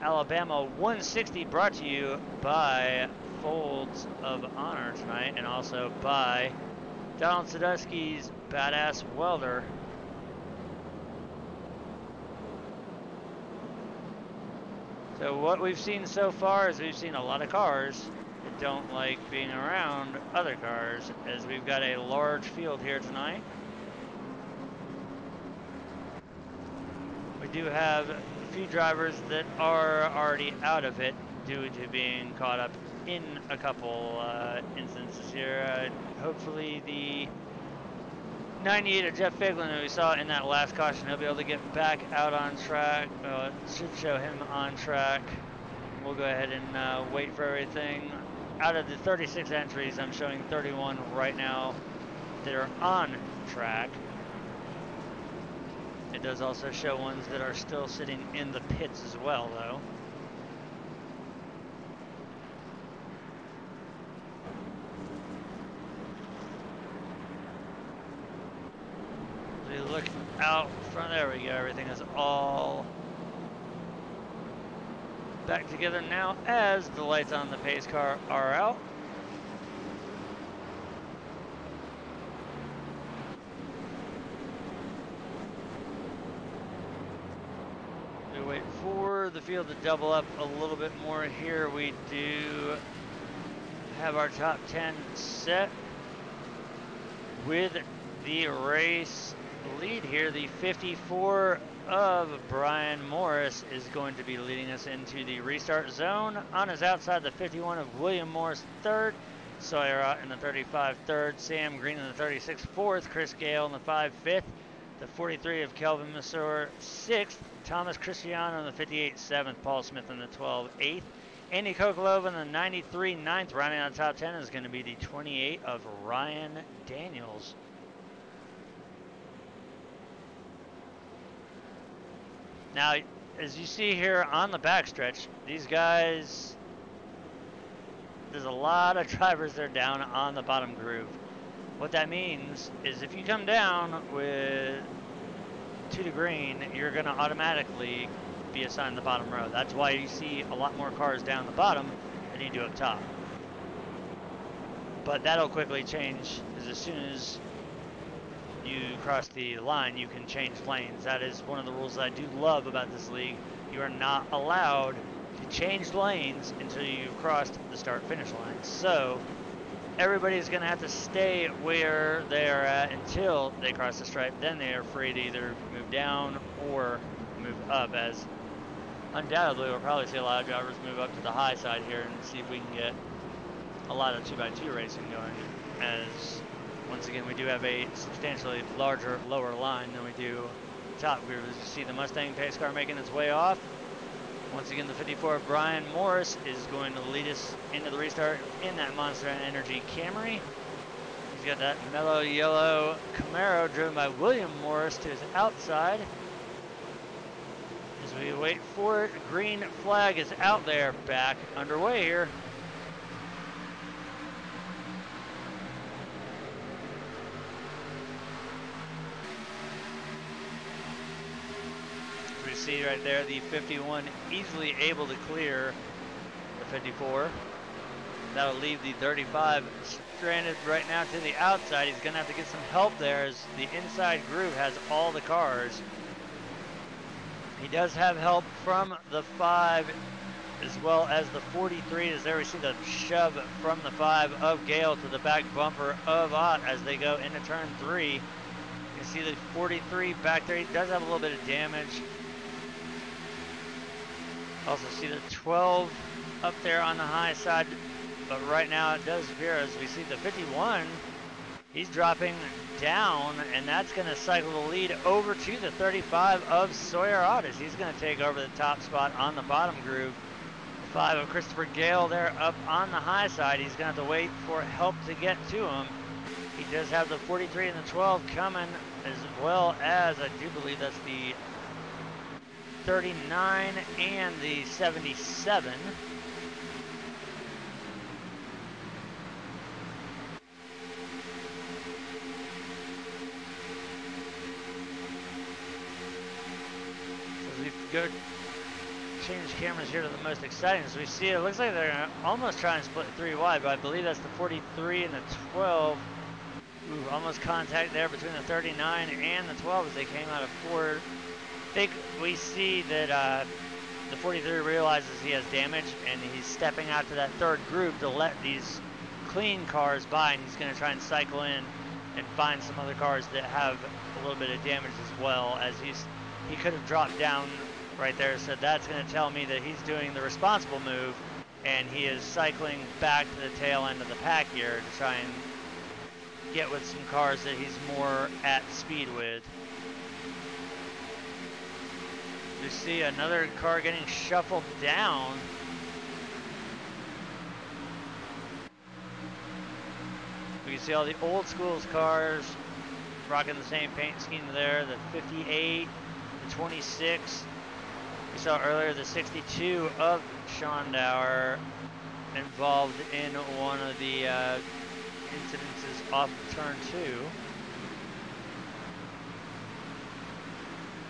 Alabama 160, brought to you by Folds of Honor tonight, and also by Donald Sadusky's Badass Welder. So what we've seen so far is we've seen a lot of cars that don't like being around other cars, as we've got a large field here tonight. We do have a few drivers that are already out of it due to being caught up in a couple instances here. Hopefully the 98 of Jeff Figlin that we saw in that last caution, he'll be able to get back out on track. It should show him on track. We'll go ahead and wait for everything. Out of the 36 entries, I'm showing 31 right now that are on track. It does also show ones that are still sitting in the pits as well, though. Look out front, there we go, everything is all back together now as the lights on the pace car are out. We wait for the field to double up a little bit more here. We do have our top 10 set with the race lead here. The 54 of Brian Morris is going to be leading us into the restart zone. On his outside, the 51 of William Morris third, Sawyer out in the 35 third, Sam Green in the 36 fourth, Chris Gale in the 5 fifth, the 43 of Kelvin Masur sixth, Thomas Cristiano in the 58 seventh, Paul Smith in the 12 eighth, Andy Kokolova in the 93 ninth. Rounding out the top 10 is going to be the 28 of Ryan Daniels. Now, as you see here on the backstretch, these guys, there's a lot of drivers that are down on the bottom groove. What that means is if you come down with 2 to green, you're going to automatically be assigned the bottom row. That's why you see a lot more cars down the bottom than you do up top. But that'll quickly change, because as soon as you cross the line, you can change lanes. That is one of the rules that I do love about this league. You are not allowed to change lanes until you've crossed the start-finish line. So everybody's going to have to stay where they are at until they cross the stripe. Then they are free to either move down or move up, as undoubtedly we'll probably see a lot of drivers move up to the high side here and see if we can get a lot of 2x2 racing going, as once again, we do have a substantially larger lower line than we do top group. As you see the Mustang pace car making its way off. Once again, the 54 of Brian Morris is going to lead us into the restart in that Monster Energy Camry. He's got that mellow yellow Camaro driven by William Morris to his outside. As we wait for it, green flag is out there, back underway here. See right there, the 51 easily able to clear 54. That'll leave the 35 stranded right now to the outside. He's going to have to get some help there as the inside group has all the cars. He does have help from the 5 as well as the 43. As there we see the shove from the 5 of Gale to the back bumper of Ott as they go into turn 3. You can see the 43 back there. He does have a little bit of damage. Also see the 12 up there on the high side. But right now it does appear as we see the 51, he's dropping down, and that's going to cycle the lead over to the 35 of Sawyer Otis. He's going to take over the top spot on the bottom groove. The 5 of Christopher Gale there up on the high side. He's going to have to wait for help to get to him. He does have the 43 and the 12 coming, as well as I do believe that's the 39 and the 77. Go change cameras here to the most exciting. So we see it looks like they're gonna almost try and split 3 wide, but I believe that's the 43 and the 12. Ooh, almost contact there between the 39 and the 12 as they came out of 4. I think we see that the 43 realizes he has damage and he's stepping out to that third group to let these clean cars by, and he's going to try and cycle in and find some other cars that have a little bit of damage as well, as he could have dropped down right there. So that's going to tell me that he's doing the responsible move, and he is cycling back to the tail end of the pack here to try and get with some cars that he's more at speed with. You see another car getting shuffled down. We can see all the old school's cars rocking the same paint scheme there. The 58, the 26. We saw earlier the 62 of Schondauer involved in one of the incidences off of turn 2.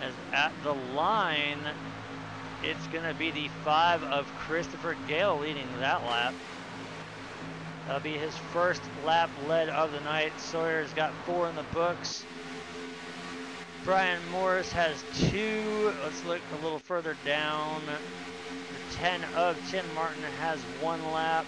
As at the line, it's going to be the 5 of Christopher Gale leading that lap. That'll be his first lap led of the night. Sawyer's got 4 in the books. Brian Morris has 2. Let's look a little further down. The 10 of Tim Martin has 1 lap.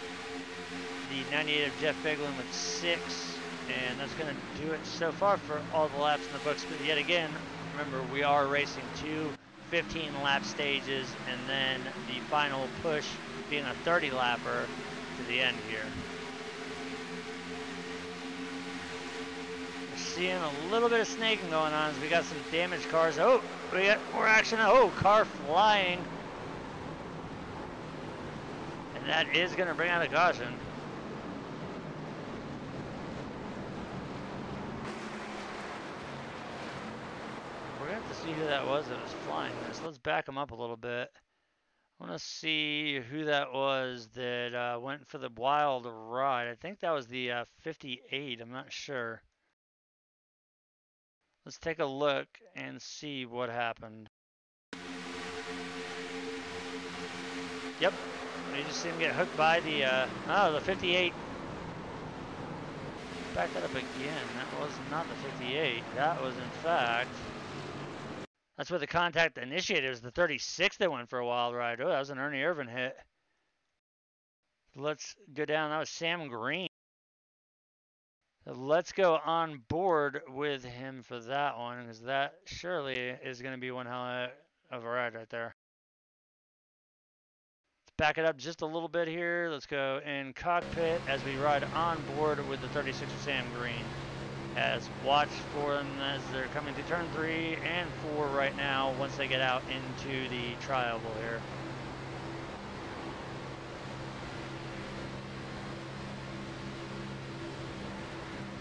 The 98 of Jeff Biglin with 6. And that's going to do it so far for all the laps in the books. But yet again, remember, we are racing 2 15-lap stages, and then the final push being a 30-lapper to the end here. We're seeing a little bit of snaking going on as we got some damaged cars. Oh, we got more action. Oh, car flying. And that is going to bring out a caution. We're going to have to see who that was flying this. Let's back him up a little bit. I want to see who that was that went for the wild ride. I think that was the 58. I'm not sure. Let's take a look and see what happened. Yep. You just see him get hooked by the, the 58. Back that up again. That was not the 58. That was, in fact... That's where the contact initiated. It was the 36 that went for a wild ride. Oh, that was an Ernie Irvin hit. Let's go down. That was Sam Green. So let's go on board with him for that one, because that surely is going to be one hell of a ride right there. Let's back it up just a little bit here. Let's go in cockpit as we ride on board with the 36 of Sam Green. As watch for them as they're coming to turn 3 and 4 right now once they get out into the trial here.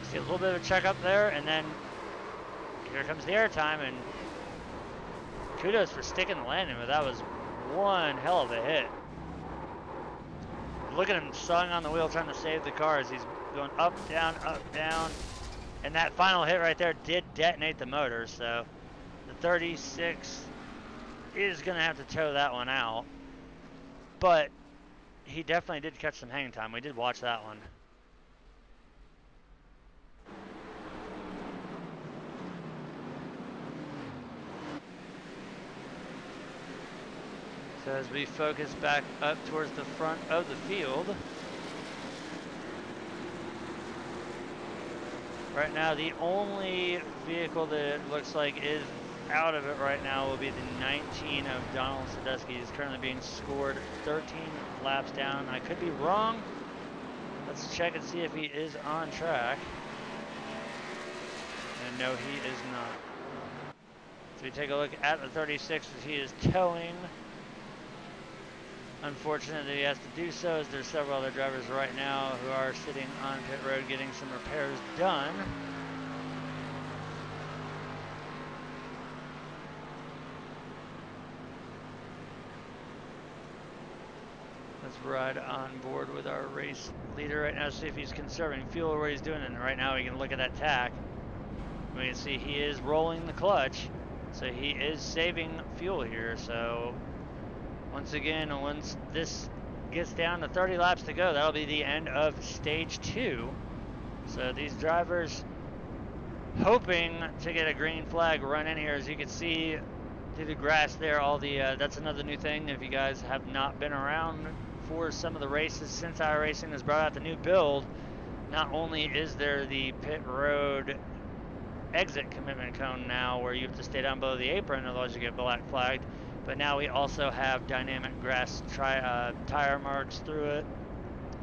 See a little bit of a check up there, and then here comes the airtime, and kudos for sticking the landing, but that was one hell of a hit. Look at him sawing on the wheel trying to save the car as he's going up, down. And that final hit right there did detonate the motor, so the 36 is going to have to tow that one out. But he definitely did catch some hang time. We did watch that one. So as we focus back up towards the front of the field, right now the only vehicle that it looks like is out of it right now will be the 19 of Donald Sadusky. He's currently being scored 13 laps down. I could be wrong. Let's check and see if he is on track. And no, he is not. So we take a look at the 36 as he is towing. Unfortunate that he has to do so, as there's several other drivers right now who are sitting on pit road getting some repairs done. Let's ride on board with our race leader right now, see if he's conserving fuel or what he's doing. And right now we can look at that tack. We can see he is rolling the clutch, so he is saving fuel here. So once again, once this gets down to 30 laps to go, that'll be the end of stage 2. So these drivers hoping to get a green flag run in here. As you can see through the grass there, all the that's another new thing. If you guys have not been around for some of the races since iRacing has brought out the new build, not only is there the pit road exit commitment cone now where you have to stay down below the apron, otherwise you get black flagged, but now we also have dynamic grass tire marks through it.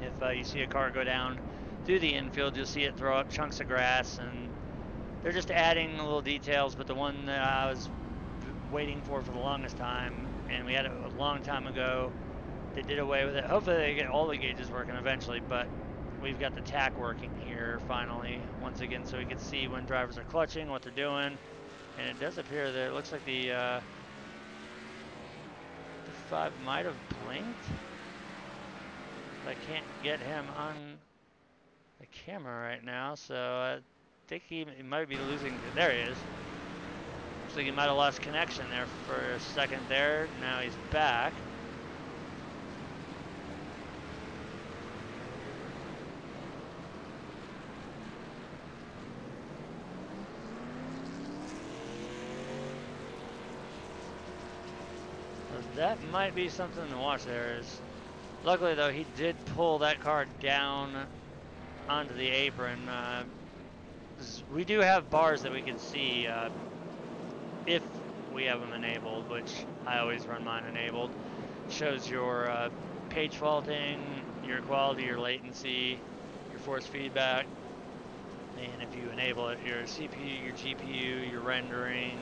If you see a car go down through the infield, you'll see it throw up chunks of grass, and they're just adding little details. But the one that I was waiting for the longest time, and we had it a long time ago, they did away with it. Hopefully they get all the gauges working eventually, but we've got the tack working here finally once again, so we can see when drivers are clutching, what they're doing. And it does appear that it looks like the 5 might have blinked. I can't get him on the camera right now, so I think he might be losing. There he is. Looks like he might have lost connection there for a second there. Now he's back. That might be something to watch there. Luckily though, he did pull that car down onto the apron. We do have bars that we can see if we have them enabled, which I always run mine enabled. Shows your page faulting, your quality, your latency, your force feedback, and if you enable it, your CPU, your GPU, your rendering,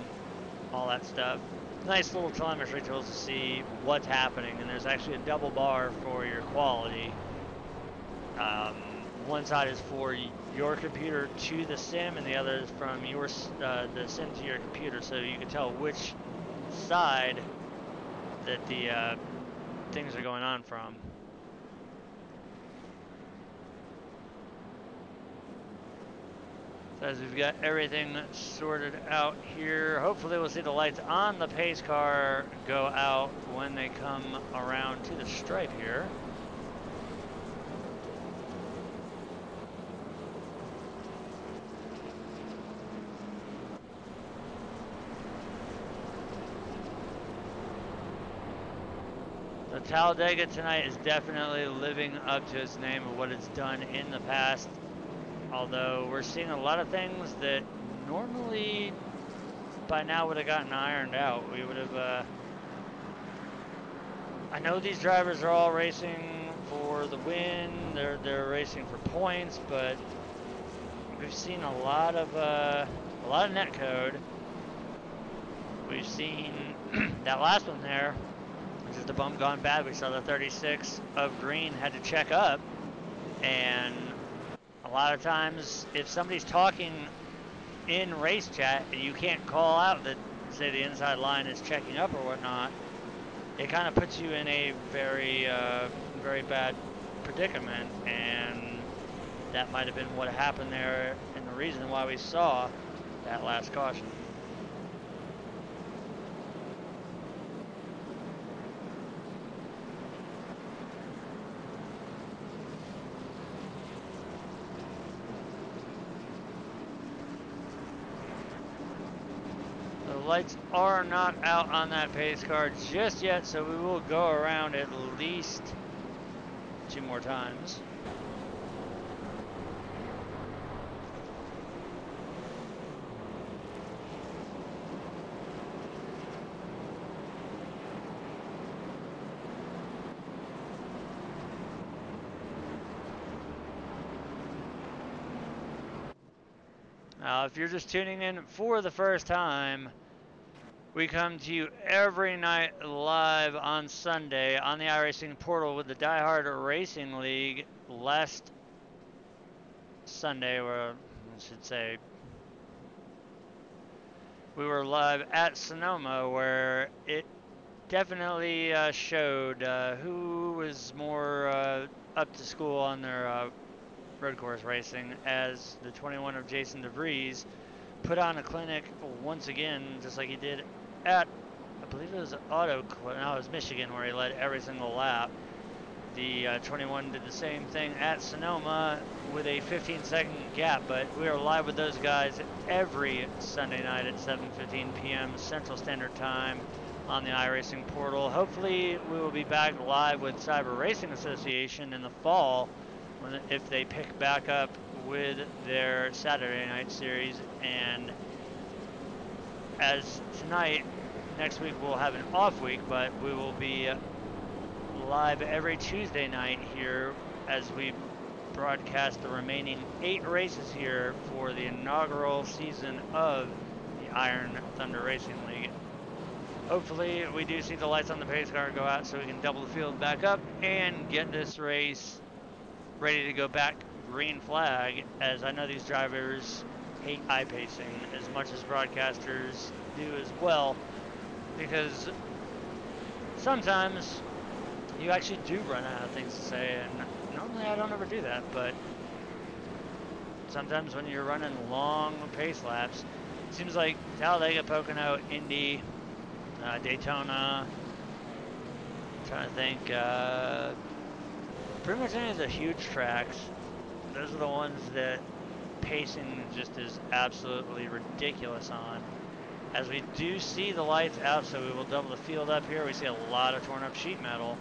all that stuff. Nice little telemetry tools to see what's happening, and there's actually a double bar for your quality. One side is for your computer to the sim, and the other is from your the sim to your computer, so you can tell which side that the things are going on from. So as we've got everything sorted out here, hopefully we'll see the lights on the pace car go out when they come around to the stripe here. The Talladega tonight is definitely living up to its name of what it's done in the past. Although we're seeing a lot of things that normally by now would have gotten ironed out. We would have, I know these drivers are all racing for the win, they're racing for points, but we've seen a lot of netcode. We've seen that last one there, which is the bump gone bad. We saw the 36 of green had to check up, and a lot of times, if somebody's talking in race chat and you can't call out that, say, the inside line is checking up or whatnot, it kind of puts you in a very, very bad predicament, and that might have been what happened there and the reason why we saw that last caution. lights are not out on that pace car just yet, so we will go around at least 2 more times. If you're just tuning in for the first time, we come to you every night live on Sunday on the iRacing portal with the Die Hard Racing League. Last Sunday, or I should say, we were live at Sonoma, where it definitely showed who was more up to school on their road course racing, as the 21 of Jason DeVries put on a clinic once again, just like he did at, I believe it was no, it was Michigan, where he led every single lap. The 21 did the same thing at Sonoma with a 15-second gap, but we are live with those guys every Sunday night at 7:15 p.m. Central Standard Time on the iRacing portal. Hopefully we will be back live with Cyber Racing Association in the fall, if they pick back up with their Saturday night series. And as tonight, next week we'll have an off week, but we will be live every Tuesday night here as we broadcast the remaining 8 races here for the inaugural season of the Iron Thunder Racing League. Hopefully we do see the lights on the pace car go out so we can double the field back up and get this race ready to go back green flag, as I know these drivers hate iPacing as much as broadcasters do as well, because sometimes you actually do run out of things to say, and normally I don't ever do that, but sometimes when you're running long pace laps, it seems like Talladega, Pocono, Indy, Daytona, I'm trying to think, pretty much any of the huge tracks, those are the ones that pacing just is absolutely ridiculous on. As we do see the lights out, so we will double the field up here. We see a lot of torn up sheet metal,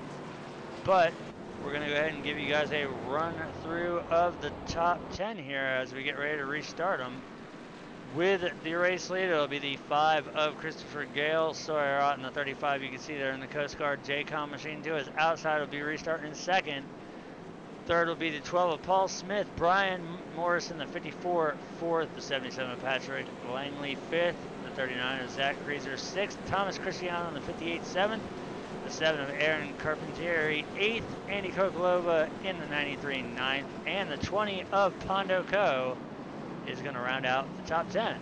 but we're going to go ahead and give you guys a run through of the top 10 here as we get ready to restart them. With the race lead, it'll be the 5 of Christopher Gale, Sawyer out in the 35. You can see there in the Coast Guard JCOM machine to his outside will be restarting in second. Third will be the 12 of Paul Smith, Brian Morrison, the 54, fourth, the 77 of Patrick Langley, fifth, the 39 of Zach Creaser, sixth, Thomas Cristiano in the 58, seventh, the 7 of Aaron Carpentieri, eighth, Andy Kokolova in the 93, ninth, and the 20 of Pondo Co is going to round out the top 10.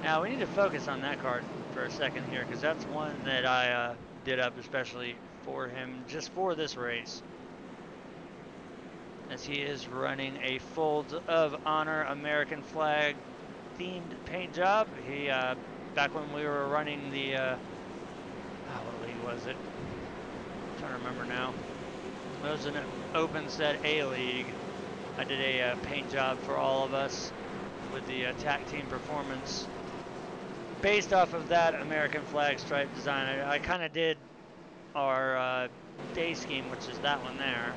Now we need to focus on that card for a second here, because that's one that I did up especially for him just for this race, as he is running a Folds of Honor American flag themed paint job. He back when we were running the what league was it? I'm trying to remember now. It was an open set A league. I did a paint job for all of us with the TAC team performance based off of that American flag stripe design. I kind of did our day scheme, which is that one there.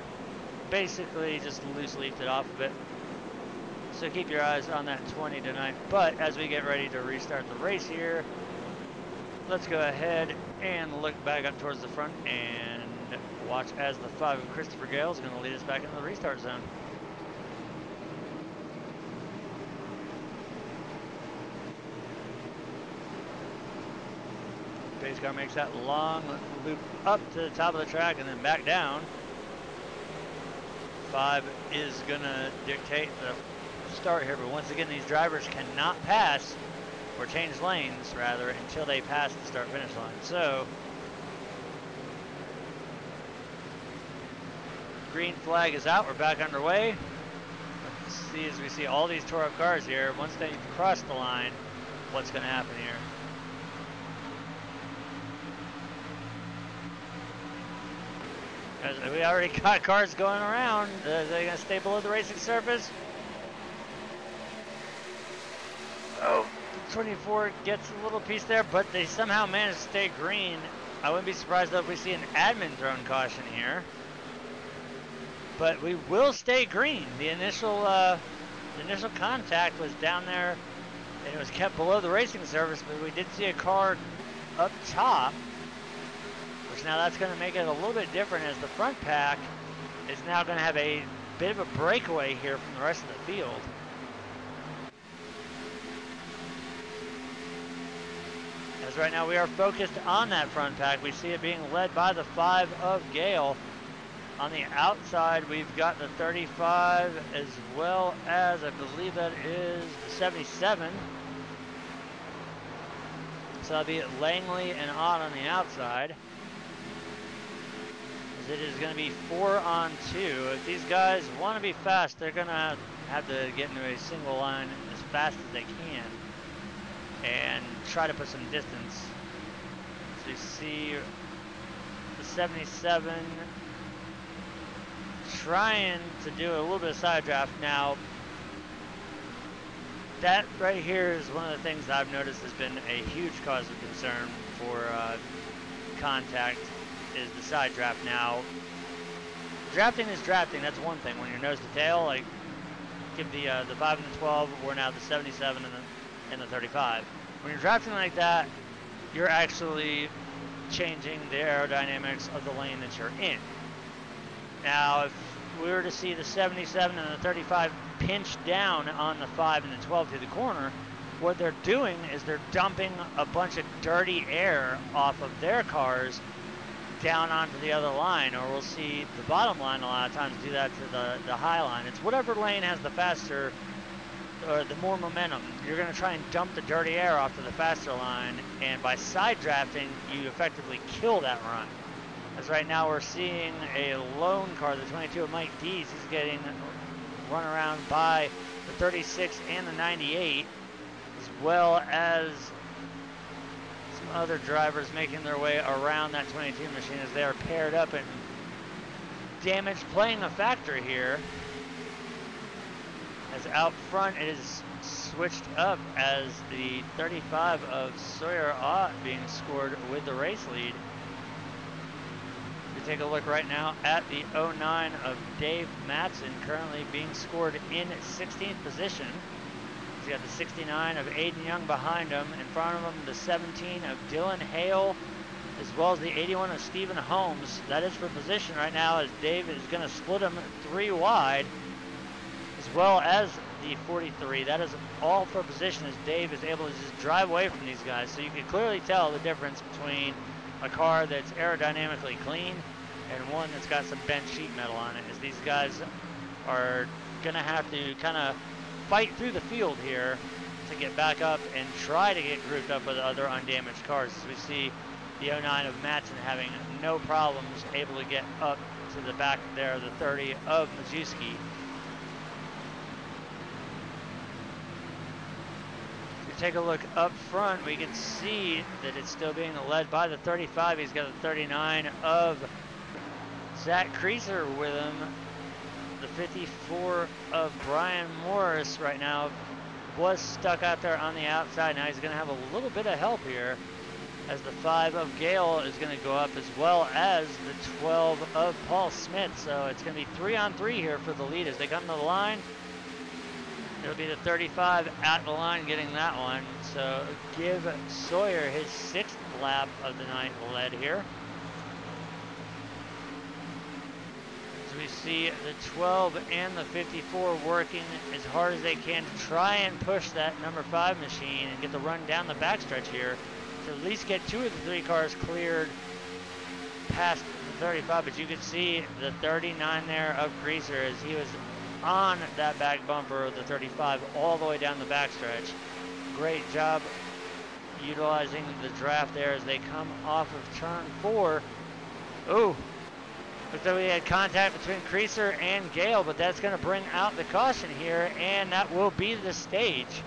Basically just loose leafed it off of it. So keep your eyes on that 20 tonight. But as we get ready to restart the race here, let's go ahead and look back up towards the front and watch as the 5 of Christopher Gale is going to lead us back into the restart zone. Pace car makes that long loop up to the top of the track and then back down. 5 is going to dictate the start here, but once again, these drivers cannot pass, or change lanes rather, until they pass the start finish line. So green flag is out, we're back underway. Let's see, as we see all these tore up cars here, once they cross the line, what's going to happen here. We already got cars going around. Are they going to stay below the racing surface? Oh, 24 gets a little piece there, but they somehow manage to stay green. I wouldn't be surprised though if we see an admin thrown caution here. But we will stay green. The initial contact was down there, and it was kept below the racing surface, but we did see a car up top, which now that's going to make it a little bit different, as the front pack is now going to have a bit of a breakaway here from the rest of the field. As right now we are focused on that front pack. We see it being led by the 5 of Gale. On the outside, we've got the 35, as well as, I believe that is the 77. So that'll be Langley and Ott on the outside. As it is going to be 4 on 2. If these guys want to be fast, they're going to have to get into a single line as fast as they can and try to put some distance. So you see the 77 trying to do a little bit of side draft. Now, that right here is one of the things that I've noticed has been a huge cause of concern for contact, is the side draft. Now, drafting is drafting. That's one thing. When you're nose to tail, like give the 5 and the 12, or now the 77 and the 35. When you're drafting like that, you're actually changing the aerodynamics of the lane that you're in. Now, if we were to see the 77 and the 35 pinch down on the 5 and the 12 through the corner, what they're doing is they're dumping a bunch of dirty air off of their cars down onto the other line, or we'll see the bottom line a lot of times do that to the high line. It's whatever lane has the faster, or the more momentum. You're going to try and dump the dirty air off to the faster line, and by side drafting, you effectively kill that run. As right now we're seeing a lone car, the 22 of Mike Dees. He's getting run around by the 36 and the 98, as well as some other drivers making their way around that 22 machine as they are paired up, and damage playing a factor here. As out front it is switched up, as the 35 of Sawyer Ott being scored with the race lead. We take a look right now at the 09 of Dave Matson, currently being scored in 16th position. He's got the 69 of Aiden Young behind him. In front of him, the 17 of Dylan Hale, as well as the 81 of Stephen Holmes. That is for position right now, as Dave is going to split him 3 wide, as well as the 43. That is all for position, as Dave is able to just drive away from these guys. So you can clearly tell the difference between a car that's aerodynamically clean and one that's got some bent sheet metal on it, as these guys are going to have to kind of fight through the field here to get back up and try to get grouped up with other undamaged cars. As we see the 09 of Matson having no problems, able to get up to the back there, the 30 of Majewski. Take a look up front, we can see that it's still being led by the 35. He's got the 39 of Zach Creaser with him. The 54 of Brian Morris right now was stuck out there on the outside. Now he's going to have a little bit of help here, as the 5 of Gale is going to go up, as well as the 12 of Paul Smith. So it's going to be 3 on 3 here for the lead as they come to the line. It'll be the 35 at the line getting that one. So give Sawyer his 6th lap of the night led here. As we see the 12 and the 54 working as hard as they can to try and push that number 5 machine and get the run down the backstretch here to at least get 2 of the 3 cars cleared past the 35. But you can see the 39 there of Greaser as he was on that back bumper of the 35 all the way down the backstretch. Great job utilizing the draft there as they come off of turn 4. Ooh, looks like we had contact between Creaser and Gale, but that's going to bring out the caution here, and that will be the stage.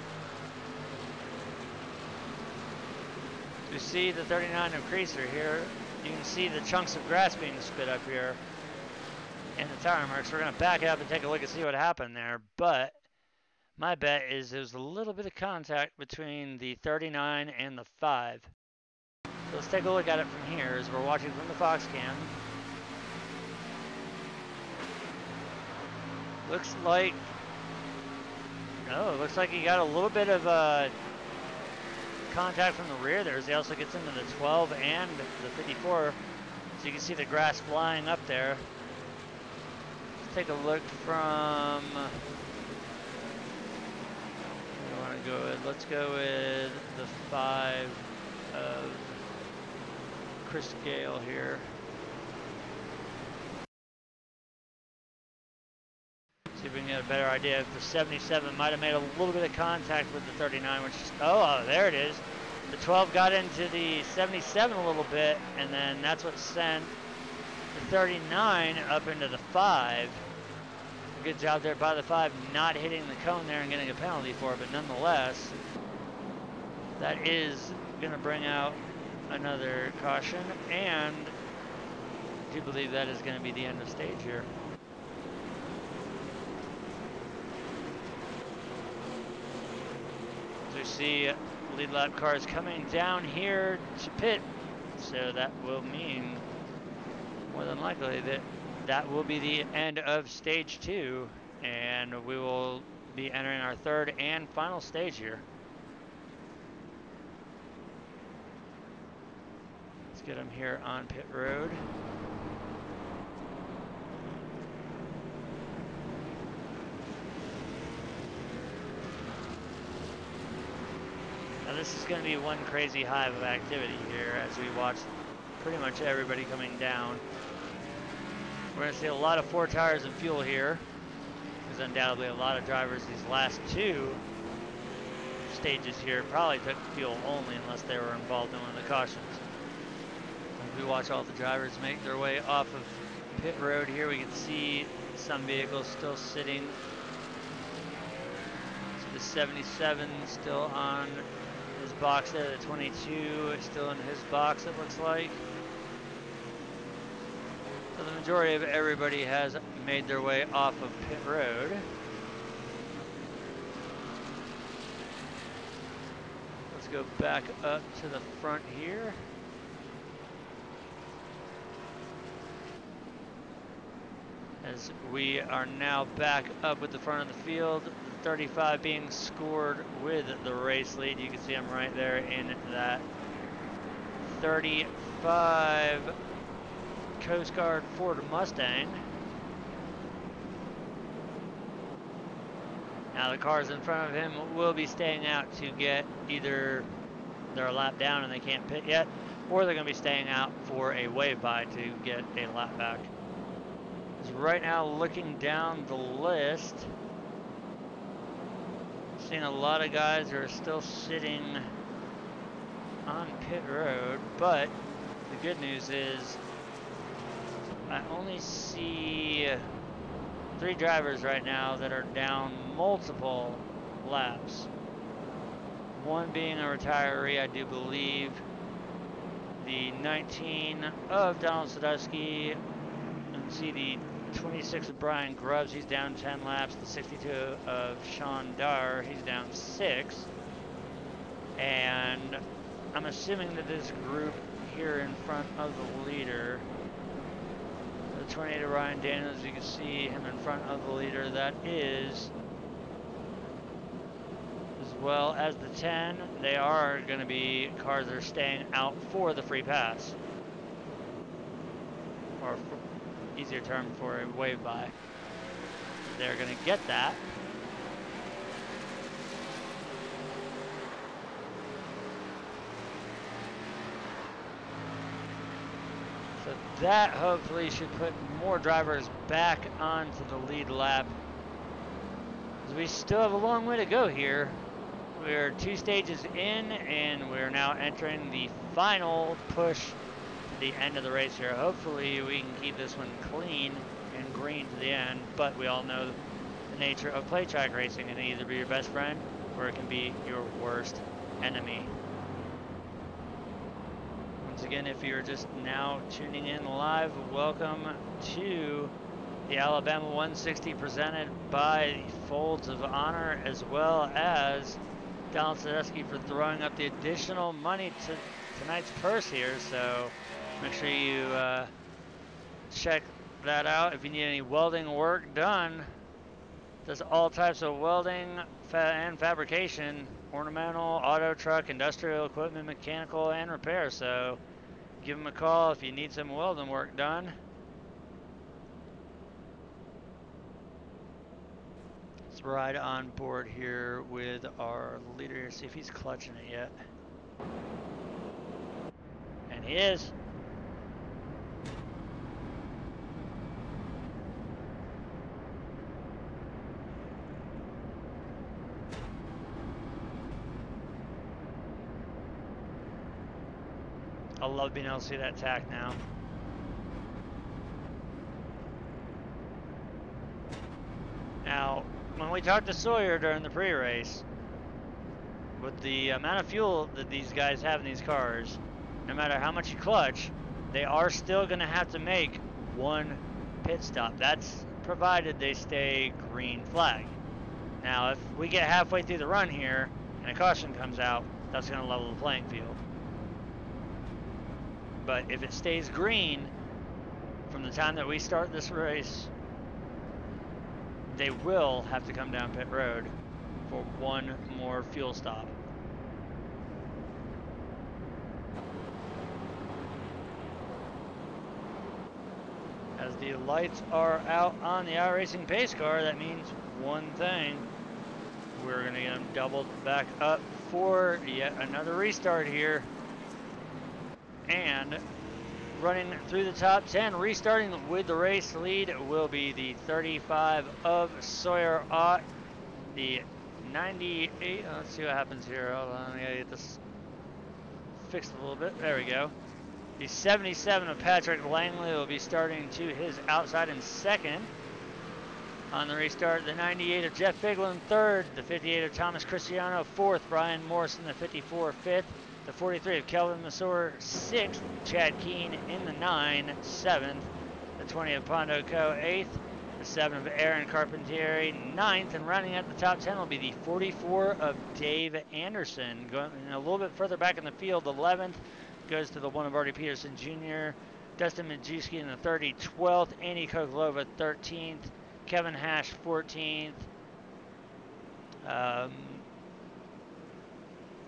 You see the 39 of Creaser here. You can see the chunks of grass being spit up here in the tire marks. We're going to back it up and take a look and see what happened there, but My bet is there's a little bit of contact between the 39 and the 5. So let's take a look at it from here as we're watching from the Fox cam. Looks like, no, it looks like he got a little bit of contact from the rear there as he also gets into the 12 and the 54. So you can see the grass flying up there. Let's take a look from, let's go with the 5 of Chris Gale here. See if we can get a better idea if the 77 might have made a little bit of contact with the 39, which is, oh, there it is. The 12 got into the 77 a little bit, and then that's what sent the 39 up into the 5. Good job there by the 5, not hitting the cone there and getting a penalty for it, but nonetheless, that is going to bring out another caution, and I do believe that is going to be the end of stage here. As we see lead lap cars coming down here to pit, so that will mean more than likely that that will be the end of stage 2, and we will be entering our third and final stage here. Let's get them here on pit road. Now this is going to be one crazy hive of activity here as we watch pretty much everybody coming down. We're going to see a lot of 4 tires and fuel here, because undoubtedly a lot of drivers these last 2 stages here probably took fuel only unless they were involved in one of the cautions. As we watch all the drivers make their way off of pit road here, we can see some vehicles still sitting. So the 77 still on his box there, the 22 is still in his box, it looks like. So the majority of everybody has made their way off of pit road. Let's go back up to the front here. As we are now back up with the front of the field, the 35 being scored with the race lead. You can see him right there in that 35 Coast Guard Ford Mustang. Now the cars in front of him will be staying out to get either they're a lap down and they can't pit yet, or they're going to be staying out for a wave by to get a lap back. So right now, looking down the list, seeing a lot of guys who are still sitting on pit road, but the good news is I only see 3 drivers right now that are down multiple laps. One being a retiree, I do believe. The 19 of Donald Sadusky, and see the 26 of Brian Grubbs, he's down 10 laps. The 62 of Sean Darr, he's down 6. And I'm assuming that this group here in front of the leader, the 28 of Ryan Daniels, you can see him in front of the leader, that is, as well as the 10, they are going to be cars that are staying out for the free pass, or for, easier term, for a wave by. They're going to get that. So that hopefully should put more drivers back onto the lead lap. As we still have a long way to go here. We're 2 stages in, and we're now entering the final push to the end of the race here. Hopefully we can keep this one clean and green to the end, but we all know the nature of play track racing. It can either be your best friend or it can be your worst enemy. Once again, if you're just now tuning in live, welcome to the Alabama 160 presented by Folds of Honor, as well as Donald Sadusky for throwing up the additional money to tonight's purse here. So make sure you check that out. If you need any welding work done, does all types of welding and fabrication, ornamental, auto, truck, industrial equipment, mechanical, and repair. So give him a call if you need some welding work done. Let's ride on board here with our leader, see if he's clutching it yet. And he is. I love being able to see that tack now. Now, when we talked to Sawyer during the pre-race, with the amount of fuel that these guys have in these cars, no matter how much you clutch, they are still going to have to make one pit stop. That's provided they stay green flag. Now, if we get halfway through the run here and a caution comes out, that's going to level the playing field. But if it stays green from the time that we start this race, they will have to come down pit road for one more fuel stop. As the lights are out on the iRacing pace car, that means one thing. We're going to get them doubled back up for yet another restart here. And running through the top 10, restarting with the race lead, will be the 35 of Sawyer Ott, the 98, let's see what happens here, hold on, I gotta get this fixed a little bit, there we go. The 77 of Patrick Langley will be starting to his outside in second. On the restart, the 98 of Jeff Biglin third, the 58 of Thomas Cristiano fourth, Brian Morrison the 54 fifth, the 43 of Kelvin Masur 6th, Chad Keene in the 9 7th, the 20 of Pondo Co 8th, the 7 of Aaron Carpentieri 9th, and rounding out the top 10 will be the 44 of Dave Anderson. Going a little bit further back in the field, 11th goes to the 1 of Artie Peterson Jr., Dustin Majewski in the 30, 12th, Andy Koklova 13th, Kevin Hash 14th,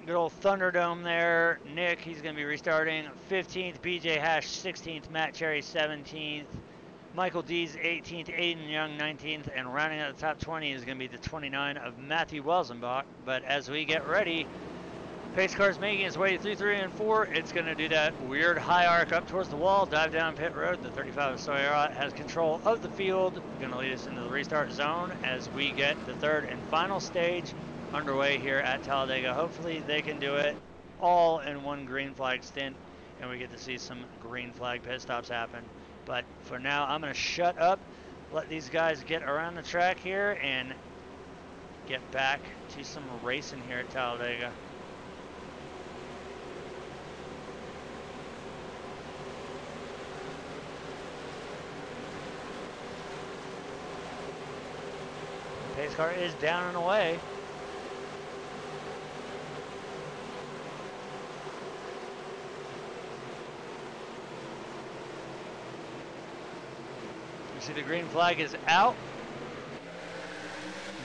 good old Thunderdome there. Nick, he's going to be restarting 15th. BJ Hash 16th. Matt Cherry 17th. Michael Dees 18th. Aiden Young 19th. And rounding out the top 20 is going to be the 29 of Matthew Welsenbach. But as we get ready, pace car's making its way through 3 and 4. It's going to do that weird high arc up towards the wall, dive down pit road. The 35 of Sawyer Ott has control of the field. Going to lead us into the restart zone as we get the third and final stage underway here at Talladega. Hopefully they can do it all in one green flag stint and we get to see some green flag pit stops happen. But for now, I'm going to shut up, let these guys get around the track here and get back to some racing here at Talladega. Pace car is down and away. See, the green flag is out.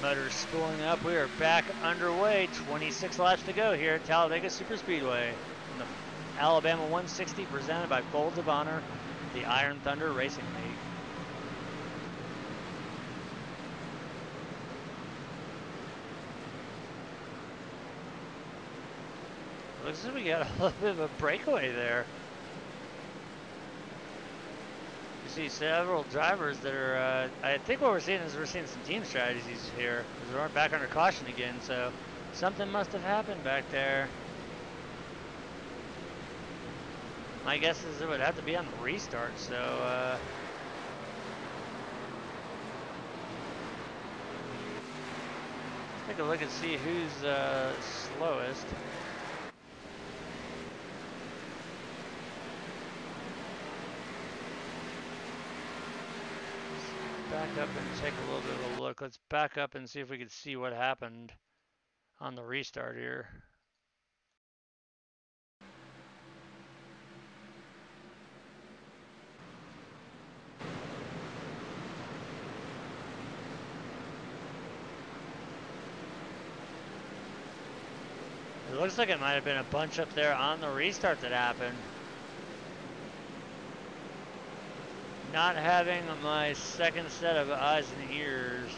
Motors spooling up. We are back underway. 26 laps to go here at Talladega Superspeedway. In the Alabama 160 presented by Folds of Honor, the Iron Thunder Racing League. Looks like we got a little bit of a breakaway there. See several drivers that are, I think what we're seeing is we're seeing some team strategies here, because we aren't back under caution again, so something must have happened back there. My guess is it would have to be on the restart, so let's take a look and see who's slowest. back up and take a little bit of a look. Let's back up and see if we can see what happened on the restart here. It looks like it might have been a bunch up there on the restart that happened. Not having my second set of eyes and ears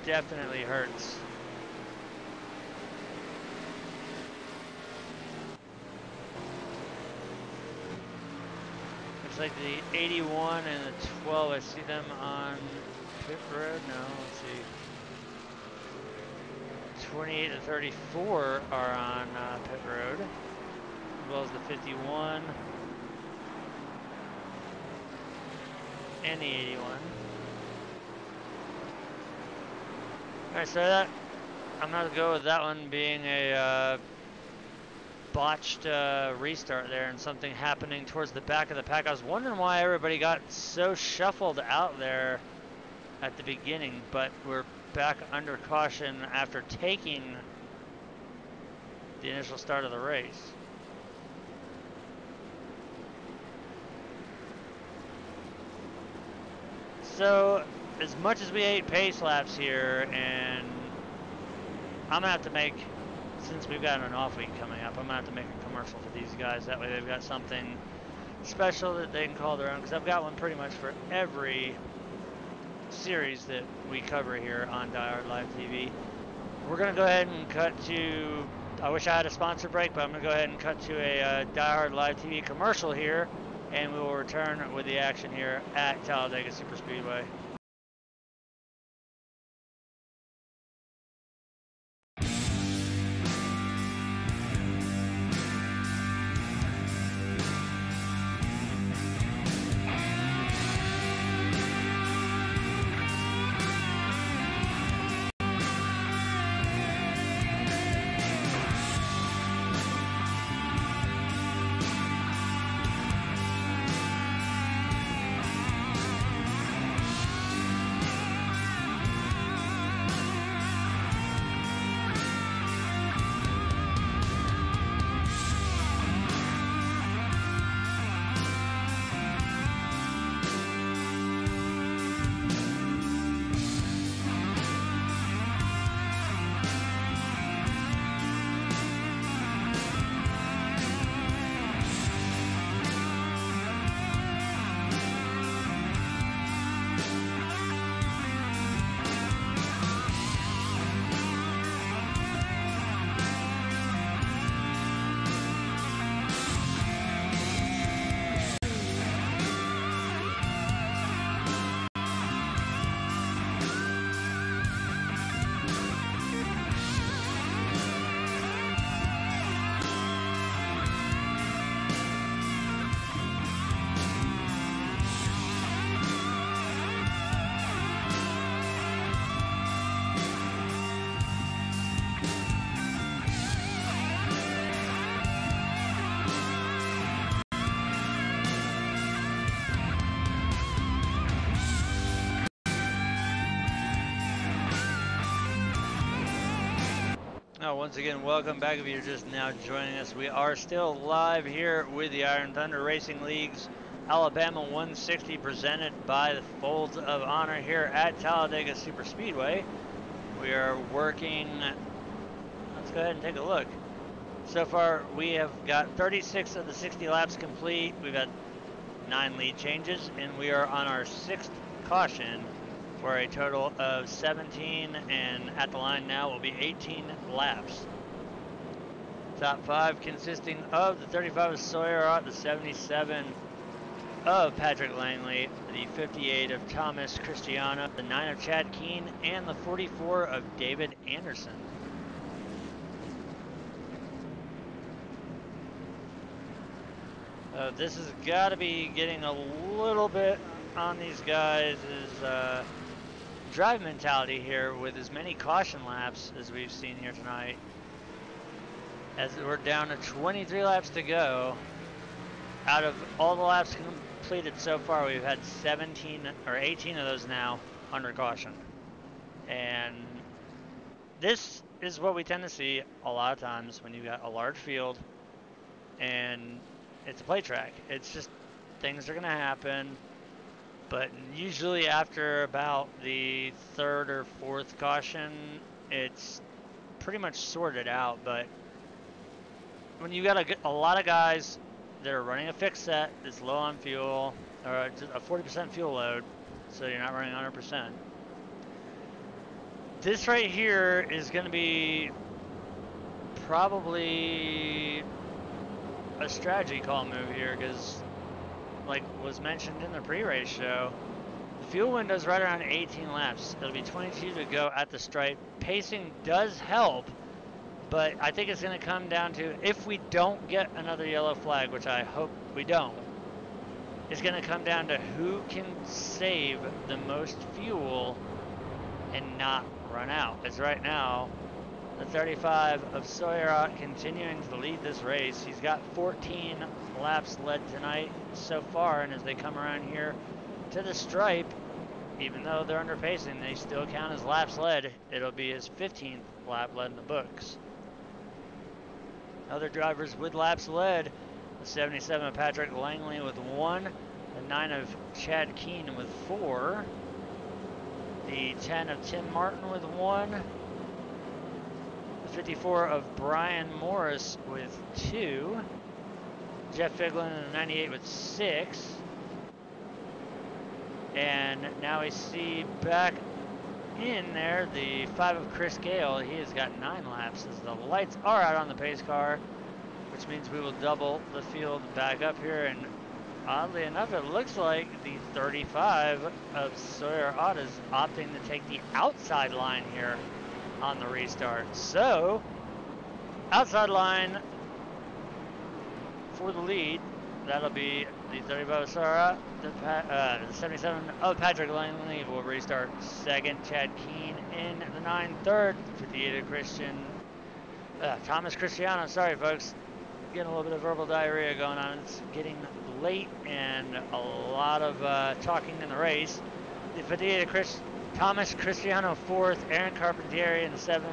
definitely hurts. Looks like the 81 and the 12, I see them on pit road. No, let's see. 28 and 34 are on pit road, as well as the 51 and the 81. Alright, so that, I'm gonna go with that one being a botched restart there and something happening towards the back of the pack. I was wondering why everybody got so shuffled out there at the beginning, but we're back under caution after taking the initial start of the race. So, as much as we ate pace laps here, and I'm gonna have to make, since we've got an off week coming up, I'm gonna have to make a commercial for these guys. That way they've got something special that they can call their own, because I've got one pretty much for every series that we cover here on Die Hard Live TV. We're going to go ahead and cut to, I wish I had a sponsor break, but I'm going to go ahead and cut to a Die Hard Live TV commercial here, and we will return with the action here at Talladega Superspeedway. Once again, welcome back if you're just now joining us. We are still live here with the Iron Thunder Racing League's Alabama 160 presented by the Folds of Honor here at Talladega Superspeedway. We are working, let's go ahead and take a look. So far we have got 36 of the 60 laps complete. We've got 9 lead changes and we are on our 6th caution for a total of 17, and at the line now will be 18 laps. Top 5 consisting of the 35 of Sawyer, the 77 of Patrick Langley, the 58 of Thomas Cristiano, the 9 of Chad Keene, and the 44 of David Anderson. This has got to be getting a little bit on these guys' drive mentality here with as many caution laps as we've seen here tonight. As we're down to 23 laps to go. Out of all the laps completed so far, we've had 17 or 18 of those now under caution. And this is what we tend to see a lot of times when you've got a large field and it's a play track. It's just things are going to happen. But usually after about the third or fourth caution, it's pretty much sorted out. But when you got a lot of guys that are running a fixed set that's low on fuel, or just a 40% fuel load, so you're not running 100%. This right here is going to be probably a strategy call move here, because like was mentioned in the pre-race show, the fuel window's right around 18 laps. It'll be 22 to go at the stripe. Pacing does help, but I think it's going to come down to, if we don't get another yellow flag, which I hope we don't, it's going to come down to who can save the most fuel and not run out. As right now, the 35 of Sawyer continuing to lead this race. He's got 14 laps led tonight so far, and as they come around here to the stripe, even though they're under pacing, they still count as laps led. It'll be his 15th lap led in the books. Other drivers with laps led, the 77 of Patrick Langley with 1, the 9 of Chad Keene with 4, the 10 of Tim Martin with 1, the 54 of Brian Morris with 2, Jeff Figlin in the 98 with 6, and now we see back in there the 5 of Chris Gale. He has got 9 laps as the lights are out on the pace car, which means we will double the field back up here. And oddly enough, it looks like the 35 of Sawyer Ott is opting to take the outside line here on the restart. So, outside line for the lead. That'll be the 35 of Sawyer Ott. The 77 of Patrick Langley will restart second. Chad Keene in the 9 third. 58 of Thomas Cristiano. Sorry, folks. Getting a little bit of verbal diarrhea going on. It's getting late and a lot of talking in the race. The 58 of Thomas Cristiano 4th. Aaron Carpentieri in the 7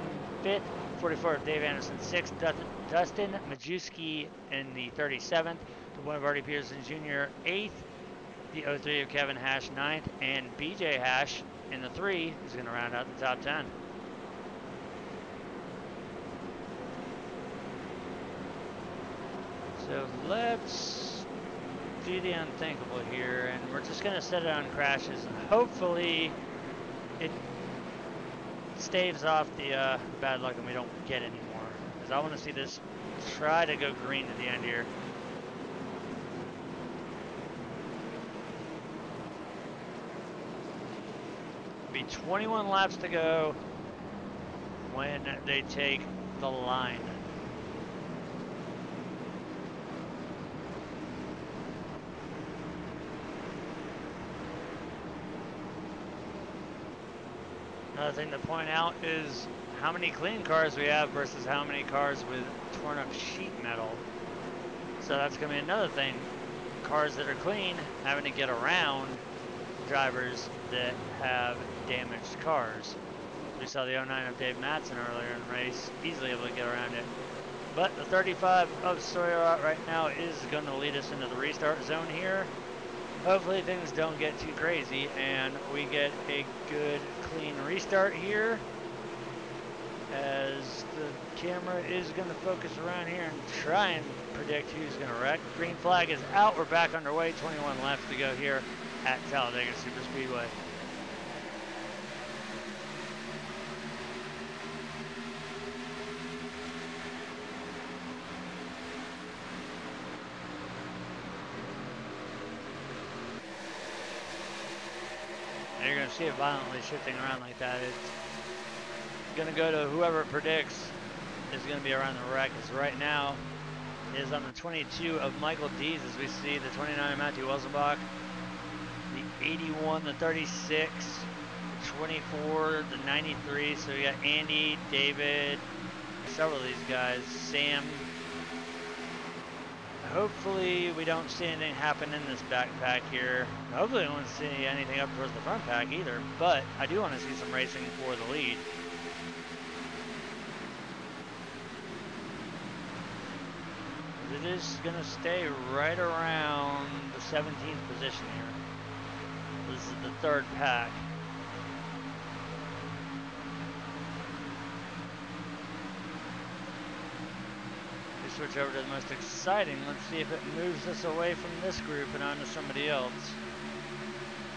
5th. 44 of Dave Anderson 6th. Dustin Majewski in the 37th. The 1 of Artie Pearson Jr. 8th. The 03 of Kevin Hash 9th. And BJ Hash in the 3 is going to round out the top 10. So let's do the unthinkable here, and we're just going to set it on crashes, and hopefully it staves off the bad luck and we don't get any more, because I want to see this try to go green at the end here. Be 21 laps to go when they take the line. Another thing to point out is how many clean cars we have versus how many cars with torn up sheet metal. So that's going to be another thing. Cars that are clean having to get around drivers that have damaged cars. We saw the 09 of Dave Mattson earlier in the race, easily able to get around it. But the 35 of Sawyer right now is going to lead us into the restart zone here. Hopefully things don't get too crazy and we get a good clean restart here, as the camera is going to focus around here and try and predict who's going to wreck. Green flag is out. We're back underway. 21 laps to go here at Talladega Superspeedway. And you're going to see it violently shifting around like that. It's going to go to whoever predicts is going to be around the wreck. Because right now is on the 22 of Michael Dees, as we see the 29 of Matthew Welsenbach, the 81, the 36, the 24, the 93. So we got Andy, David, several of these guys, Sam, hopefully we don't see anything happen in this backpack here. Hopefully we won't see anything up towards the front pack either, but I do want to see some racing for the lead. It is going to stay right around the 17th position here. This is the third pack. We switch over to the most exciting. Let's see if it moves us away from this group and onto somebody else.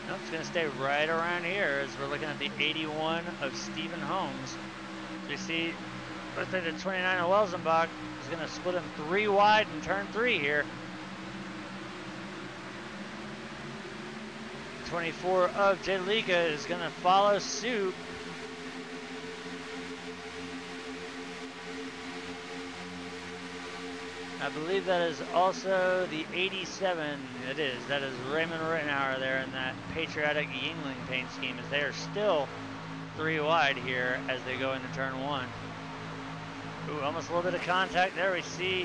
Nope, it's going to stay right around here as we're looking at the 81 of Stephen Holmes. So you see, looks like the 29 of Welsenbach is going to split him 3 wide in turn 3 here. 24 of Talladega is going to follow suit. I believe that is also the 87. It is. That is Raymond Rittenauer there in that patriotic Yingling paint scheme, as they are still 3 wide here as they go into turn 1. Ooh, almost a little bit of contact there. We see,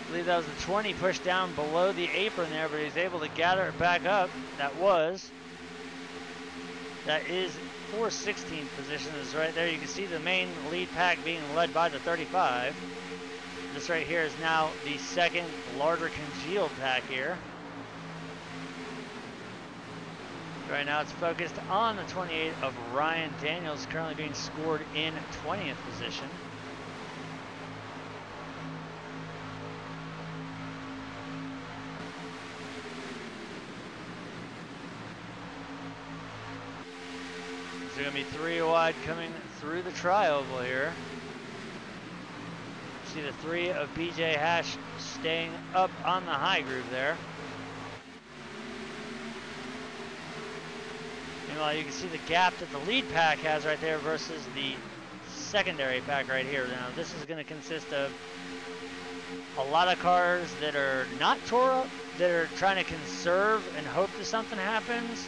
I believe that was the 20 pushed down below the apron there, but he's able to gather it back up. That is for 16th position is right there. You can see the main lead pack being led by the 35. This right here is now the second larger congealed pack here. Right now it's focused on the 28 of Ryan Daniels, currently being scored in 20th position. There's going to be 3 wide coming through the tri-oval here. See the 3 of BJ Hash staying up on the high groove there. Meanwhile, you can see the gap that the lead pack has right there versus the secondary pack right here. Now, this is going to consist of a lot of cars that are not tore up, that are trying to conserve and hope that something happens.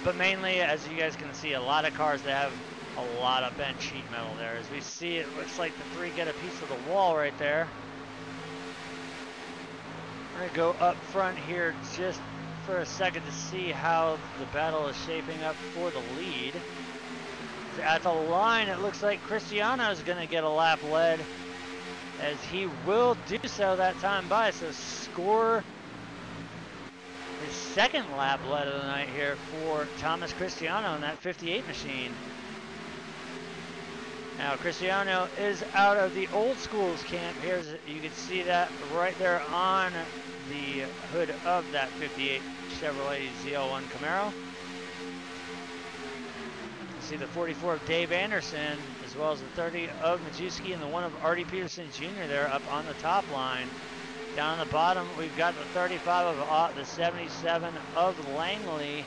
But mainly, as you guys can see, a lot of cars that have a lot of bent sheet metal there. As we see, it looks like the 3 get a piece of the wall right there. We're going to go up front here just for a second to see how the battle is shaping up for the lead. At the line, it looks like Cristiano is going to get a lap led, as he will do so that time by. So score his second lap led of the night here for Thomas Cristiano in that 58 machine. Now Cristiano is out of the old schools camp. Here's, you can see that right there on the hood of that 58 Chevrolet ZL1 Camaro. You see the 44 of Dave Anderson, as well as the 30 of Majewski and the 1 of Artie Peterson Jr. there up on the top line. Down on the bottom, we've got the 35 of Ott, the 77 of Langley,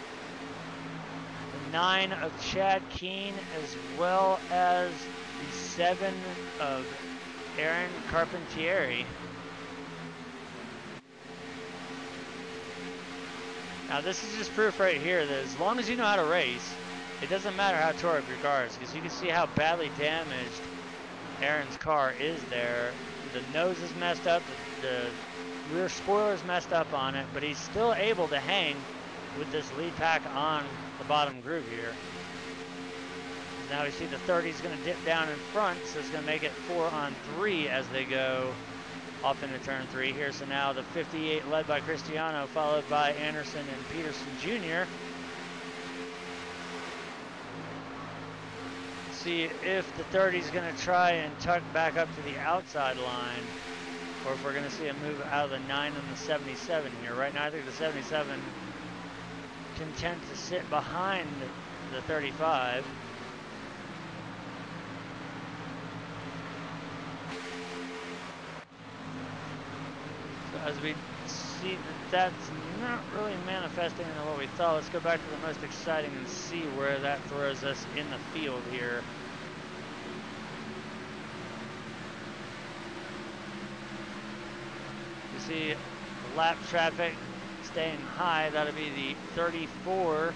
the 9 of Chad Keene, as well as the 7 of Aaron Carpentieri. Now this is just proof right here that as long as you know how to race, it doesn't matter how tore up your car is, because you can see how badly damaged Aaron's car is there. The nose is messed up, the rear spoiler is messed up on it, but he's still able to hang with this lead pack on the bottom groove here. Now we see the 30 is going to dip down in front, so it's going to make it 4 on 3 as they go off into turn 3 here. So now the 58 led by Cristiano, followed by Anderson and Peterson Jr. See if the 30 is going to try and tuck back up to the outside line, or if we're going to see a move out of the 9 and the 77 here. Right now I think the 77 content to sit behind the 35. So as we see that that's not really manifesting into what we thought, let's go back to the most exciting and see where that throws us in the field here. You see lap traffic staying high. That'll be the 34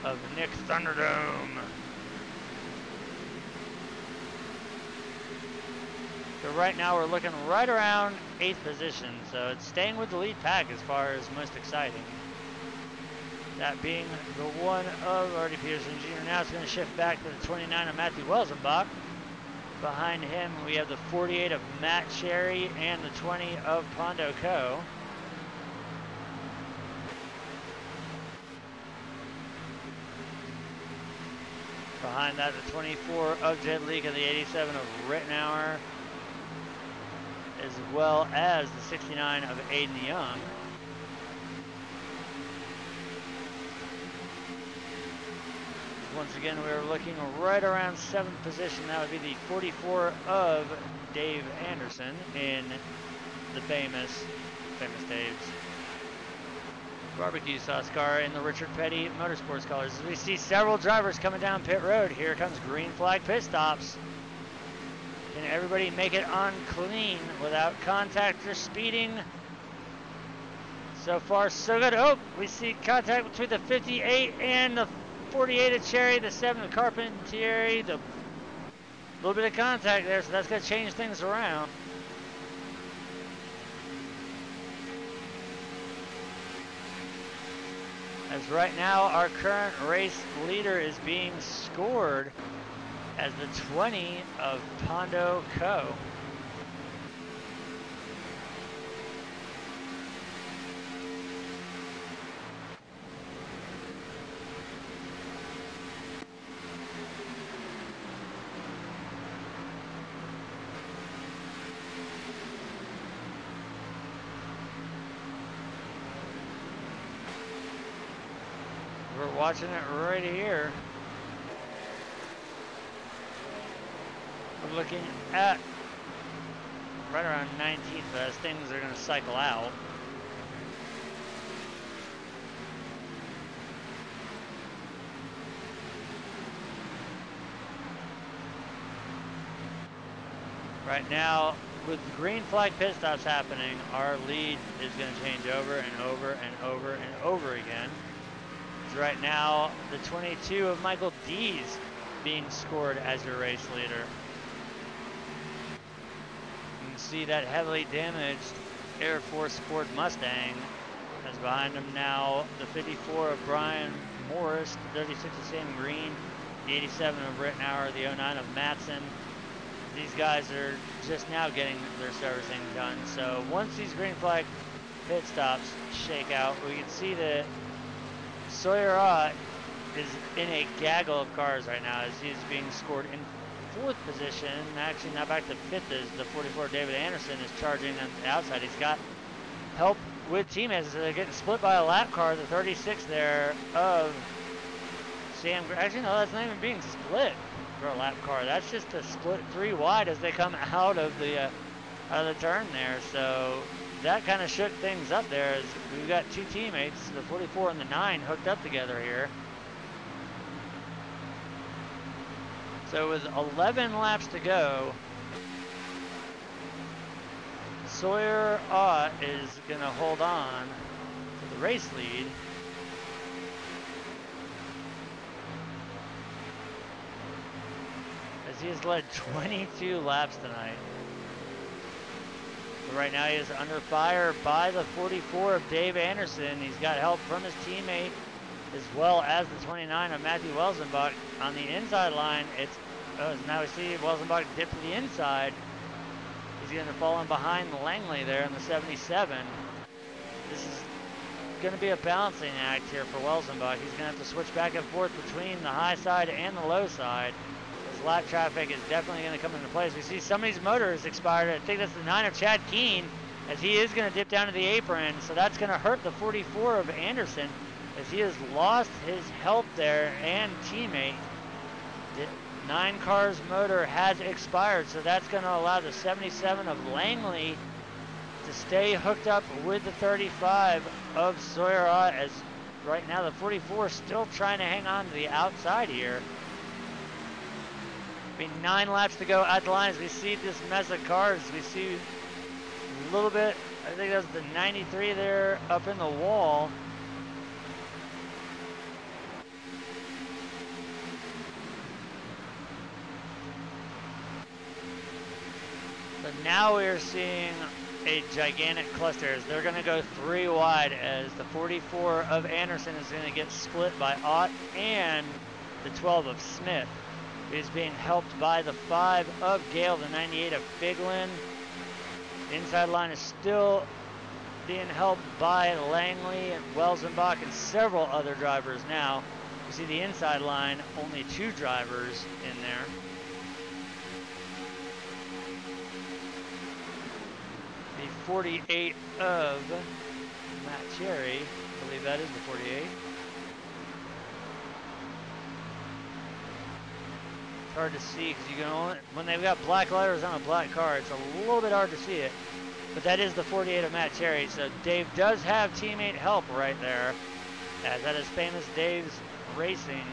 of Nick Thunderdome. So right now we're looking right around 8th position. So it's staying with the lead pack as far as most exciting. That being the one of Artie Peterson Jr. Now it's going to shift back to the 29 of Matthew Welzenbach. Behind him, we have the 48 of Matt Sherry and the 20 of Pondo Co. Behind that, the 24 of Jed Leake and the 87 of Rittenauer, as well as the 69 of Aiden Young. Once again, we're looking right around 7th position. That would be the 44 of Dave Anderson in the famous Dave's barbecue sauce car in the Richard Petty Motorsports colors. As we see several drivers coming down pit road. Here comes green flag pit stops. Can everybody make it on clean without contact or speeding? So far, so good. Oh, we see contact between the 58 and the 48 of Cherry, the 7 of Carpentier, the little bit of contact there, so that's going to change things around. As right now, our current race leader is being scored as the 20 of Pondo Co. We're watching it right here. We're looking at right around 19th as things are going to cycle out. Right now, with green flag pit stops happening, our lead is going to change over and over and over and over again. Right now, the 22 of Michael Dees being scored as your race leader. You can see that heavily damaged Air Force Sport Mustang is behind him now. The 54 of Brian Morris, the 36 of Sam Green, the 87 of Rittenauer, the 09 of Matson. These guys are just now getting their servicing done. So once these green flag pit stops shake out, we can see that Sawyer Ott is in a gaggle of cars right now as he's being scored in 4th position. Actually, now back to 5th as the 44 David Anderson is charging on the outside. He's got help with teammates. They're getting split by a lap car, the 36 there of Sam. Actually, no, that's not even being split for a lap car. That's just a split 3 wide as they come out of the turn there. So that kind of shook things up there as we've got 2 teammates, the 44 and the 9, hooked up together here. So with 11 laps to go, Sawyer Ott is going to hold on to the race lead. As he has led 22 laps tonight. Right now he is under fire by the 44 of Dave Anderson. He's got help from his teammate as well as the 29 of Matthew Welzenbach on the inside line. Now we see Welzenbach dip to the inside. He's going to fall in behind Langley there in the 77. This is going to be a balancing act here for Welzenbach. He's going to have to switch back and forth between the high side and the low side. Lap traffic is definitely going to come into place. We see somebody's motor is expired. I think that's the 9 of Chad Keene, as he is going to dip down to the apron. So that's going to hurt the 44 of Anderson, as he has lost his help there and teammate. The 9 car's motor has expired, so that's going to allow the 77 of Langley to stay hooked up with the 35 of Sawyer Ott, as right now the 44 is still trying to hang on to the outside here. Be 9 laps to go at the line as we see this mess of cars. We see a little bit, I think that's the 93 there up in the wall. So now we're seeing a gigantic cluster as they're going to go 3 wide as the 44 of Anderson is going to get split by Ott and the 12 of Smith. He's being helped by the 5 of Gale, the 98 of Figlin. The inside line is still being helped by Langley and Welsenbach and several other drivers now. You see the inside line, only 2 drivers in there. The 48 of Matt Cherry, I believe that is the 48. It's hard to see because you can only, when they've got black letters on a black car, it's a little bit hard to see it. But that is the 48 of Matt Cherry, so Dave does have teammate help right there, as that is famous Dave's Racing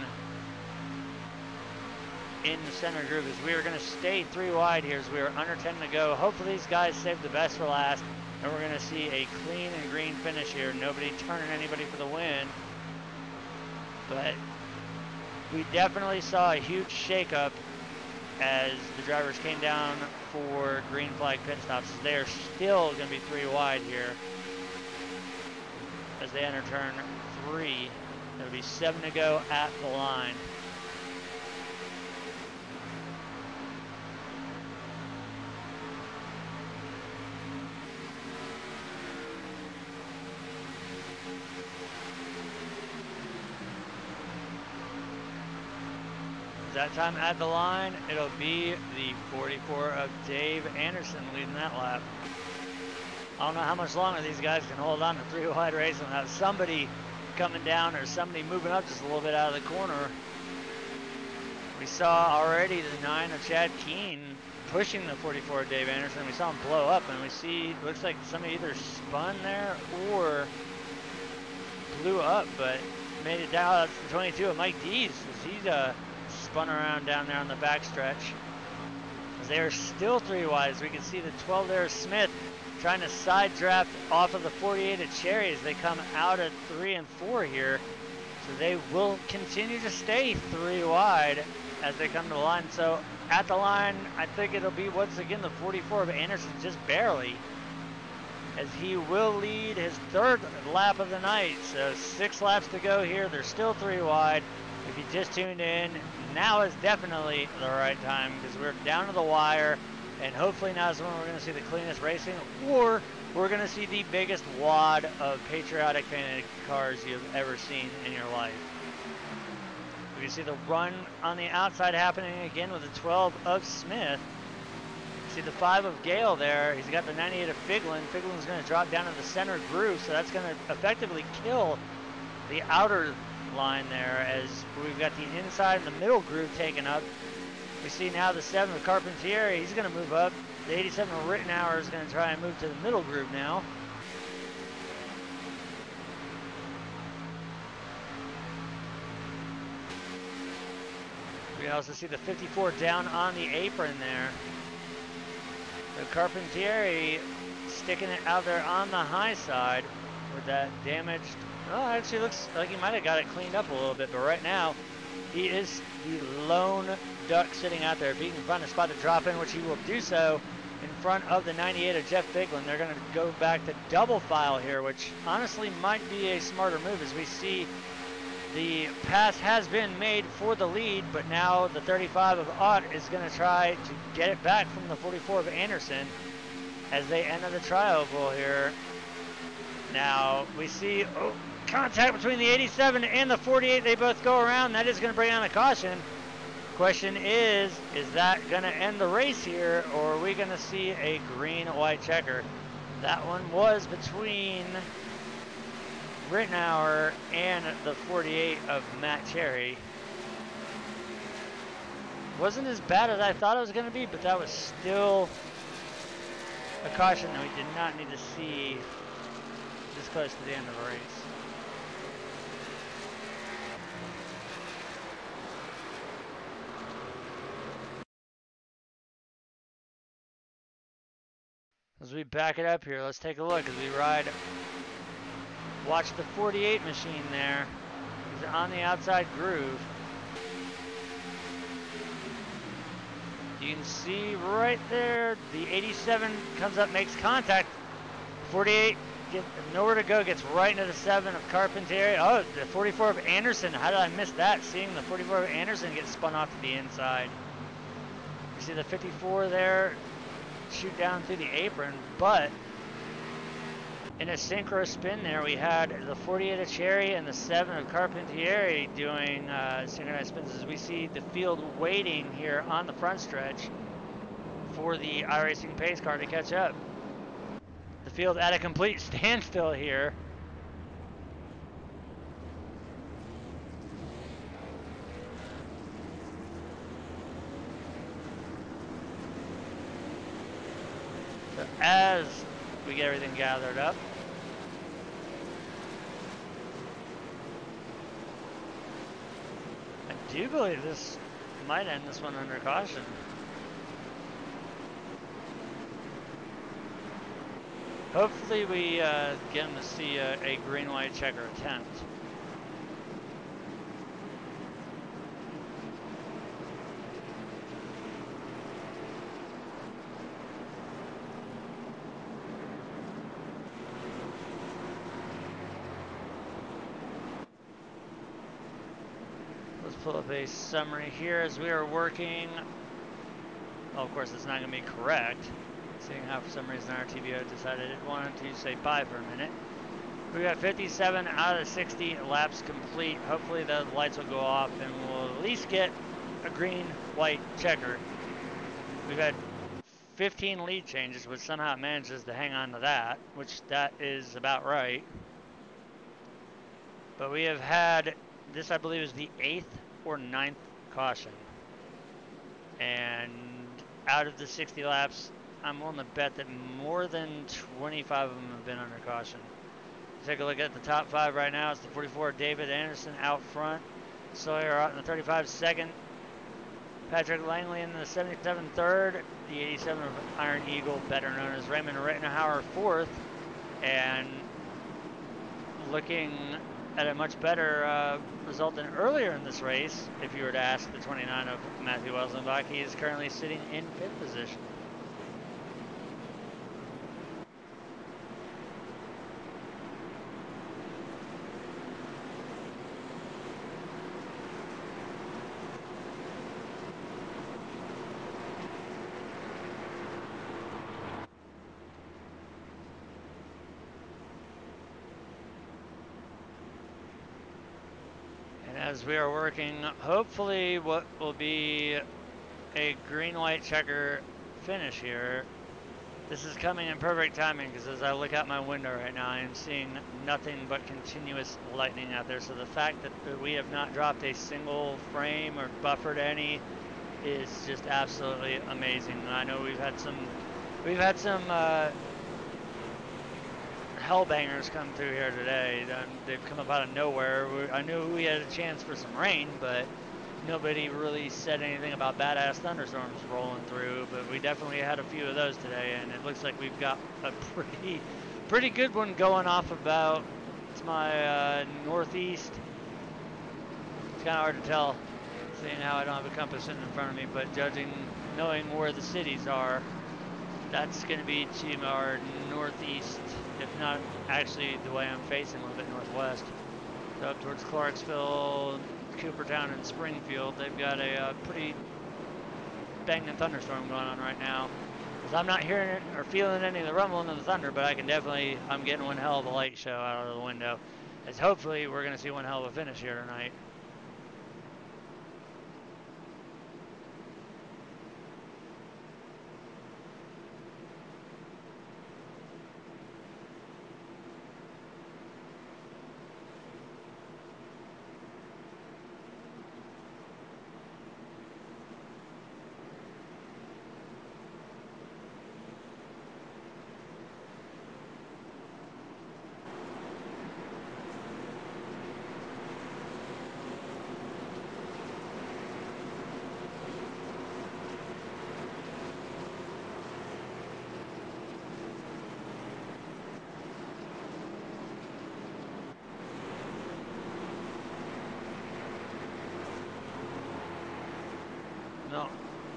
in the center group, as we are going to stay 3 wide here as we are under 10 to go. Hopefully these guys save the best for last, and we're going to see a clean and green finish here. Nobody turning anybody for the win, but we definitely saw a huge shakeup as the drivers came down for green flag pit stops. They are still going to be 3 wide here as they enter turn 3. There'll be 7 to go at the line. That time at the line, it'll be the 44 of Dave Anderson leading that lap. I don't know how much longer these guys can hold on to 3 wide racing without somebody coming down or somebody moving up just a little bit out of the corner. We saw already the 9 of Chad Keene pushing the 44 of Dave Anderson. We saw him blow up, and we see, looks like somebody either spun there or blew up, but made it down. That's the 22 of Mike Dees, as he's spun around down there on the back stretch. As they are still 3 wide, as we can see the 12 there, Smith trying to side draft off of the 48 at Cherry as they come out at 3 and 4 here. So they will continue to stay 3 wide as they come to the line. So at the line, I think it'll be once again the 44 of Anderson, just barely, as he will lead his 3rd lap of the night. So 6 laps to go here. They're still 3 wide. If you just tuned in, now is definitely the right time because we're down to the wire, and hopefully now is when we're going to see the cleanest racing, or we're going to see the biggest wad of patriotic painted cars you've ever seen in your life. We can see the run on the outside happening again with the 12 of Smith. See the 5 of Gale there. He's got the 98 of Figlin. Figlin's going to drop down to the center groove, so that's going to effectively kill the outer line there as we've got the inside and the middle groove taken up. We see now the 7 of Carpentier. He's going to move up. The 87 of Rittenauer is going to try and move to the middle groove now. We also see the 54 down on the apron there. The Carpentier sticking it out there on the high side with that damaged. Oh, actually looks like he might have got it cleaned up a little bit, but right now he is the lone duck sitting out there. If he can find a spot to drop in, which he will do so in front of the 98 of Jeff Figlin, they're going to go back to double file here, which honestly might be a smarter move as we see the pass has been made for the lead, but now the 35 of Ott is going to try to get it back from the 44 of Anderson as they enter the trioval here. Now we see contact between the 87 and the 48. They both go around. That is going to bring on a caution. Question is that going to end the race here, or are we going to see a green-white checker? That one was between Rittenauer and the 48 of Matt Cherry. Wasn't as bad as I thought it was going to be, but that was still a caution that we did not need to see this close to the end of the race. As we back it up here, let's take a look as we watch the 48 machine there. He's on the outside groove. You can see right there, the 87 comes up, makes contact. 48 gets nowhere to go, gets right into the 7 of Carpentier. Oh, the 44 of Anderson. How did I miss that? Seeing the 44 of Anderson get spun off to the inside. You see the 54 there shoot down through the apron, but in a synchro spin there, we had the 48 of Cherry and the 7 of Carpentier doing synchronized spins as we see the field waiting here on the front stretch for the iRacing pace car to catch up. The field at a complete standstill here. So as we get everything gathered up, I do believe this might end this one under caution. Hopefully we get him to see a green-white checker attempt. Let's pull up a summary here as we are working. Oh, of course, it's not going to be correct. Seeing how for some reason our TVO decided it wanted to say bye for a minute. We got 57 out of 60 laps complete. Hopefully the lights will go off and we'll at least get a green-white checker. We've had 15 lead changes, which somehow manages to hang on to that, which that is about right. But we have had, this I believe is the 8th or 9th caution. And out of the 60 laps, I'm willing to bet that more than 25 of them have been under caution. Take a look at the top 5 right now. It's the 44 David Anderson out front. Sawyer out in the 35 second. Patrick Langley in the 77 third. The 87 of Iron Eagle, better known as Raymond Rittenhauer, fourth. And looking at a much better result than earlier in this race, if you were to ask the 29 of Matthew Welsenbach, he is currently sitting in 5th position. As we are working, hopefully what will be a green-white checker finish here. This is coming in perfect timing because as I look out my window right now, I am seeing nothing but continuous lightning out there. So the fact that we have not dropped a single frame or buffered any is just absolutely amazing. And I know we've had some hellbangers come through here today. They've come up out of nowhere. I knew we had a chance for some rain, but nobody really said anything about badass thunderstorms rolling through. But we definitely had a few of those today, and it looks like we've got a pretty good one going off about to my northeast. It's kind of hard to tell, seeing how I don't have a compass in front of me, but knowing where the cities are, that's going to be to our northeast. If not actually the way I'm facing, a little bit northwest. So up towards Clarksville, Coopertown, and Springfield, they've got a pretty banging thunderstorm going on right now. Because I'm not hearing it or feeling any of the rumbling of the thunder, but I'm getting one hell of a light show out of the window. As hopefully we're going to see one hell of a finish here tonight.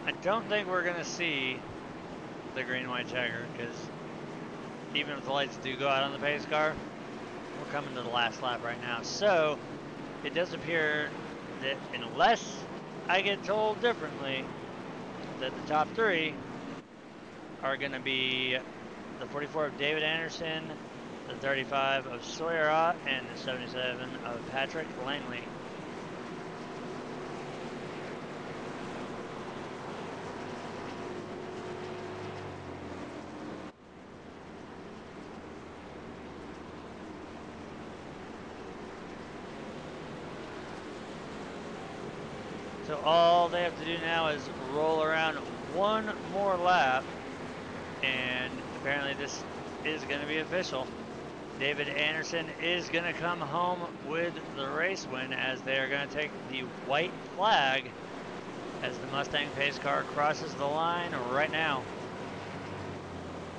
I don't think we're going to see the green-white checker, because even if the lights do go out on the pace car, we're coming to the last lap right now. So it does appear that unless I get told differently, that the top 3 are going to be the 44 of David Anderson, the 35 of Sawyer Ott, and the 77 of Patrick Langley. So all they have to do now is roll around one more lap, and apparently this is going to be official. David Anderson is going to come home with the race win, as they are going to take the white flag as the Mustang pace car crosses the line right now.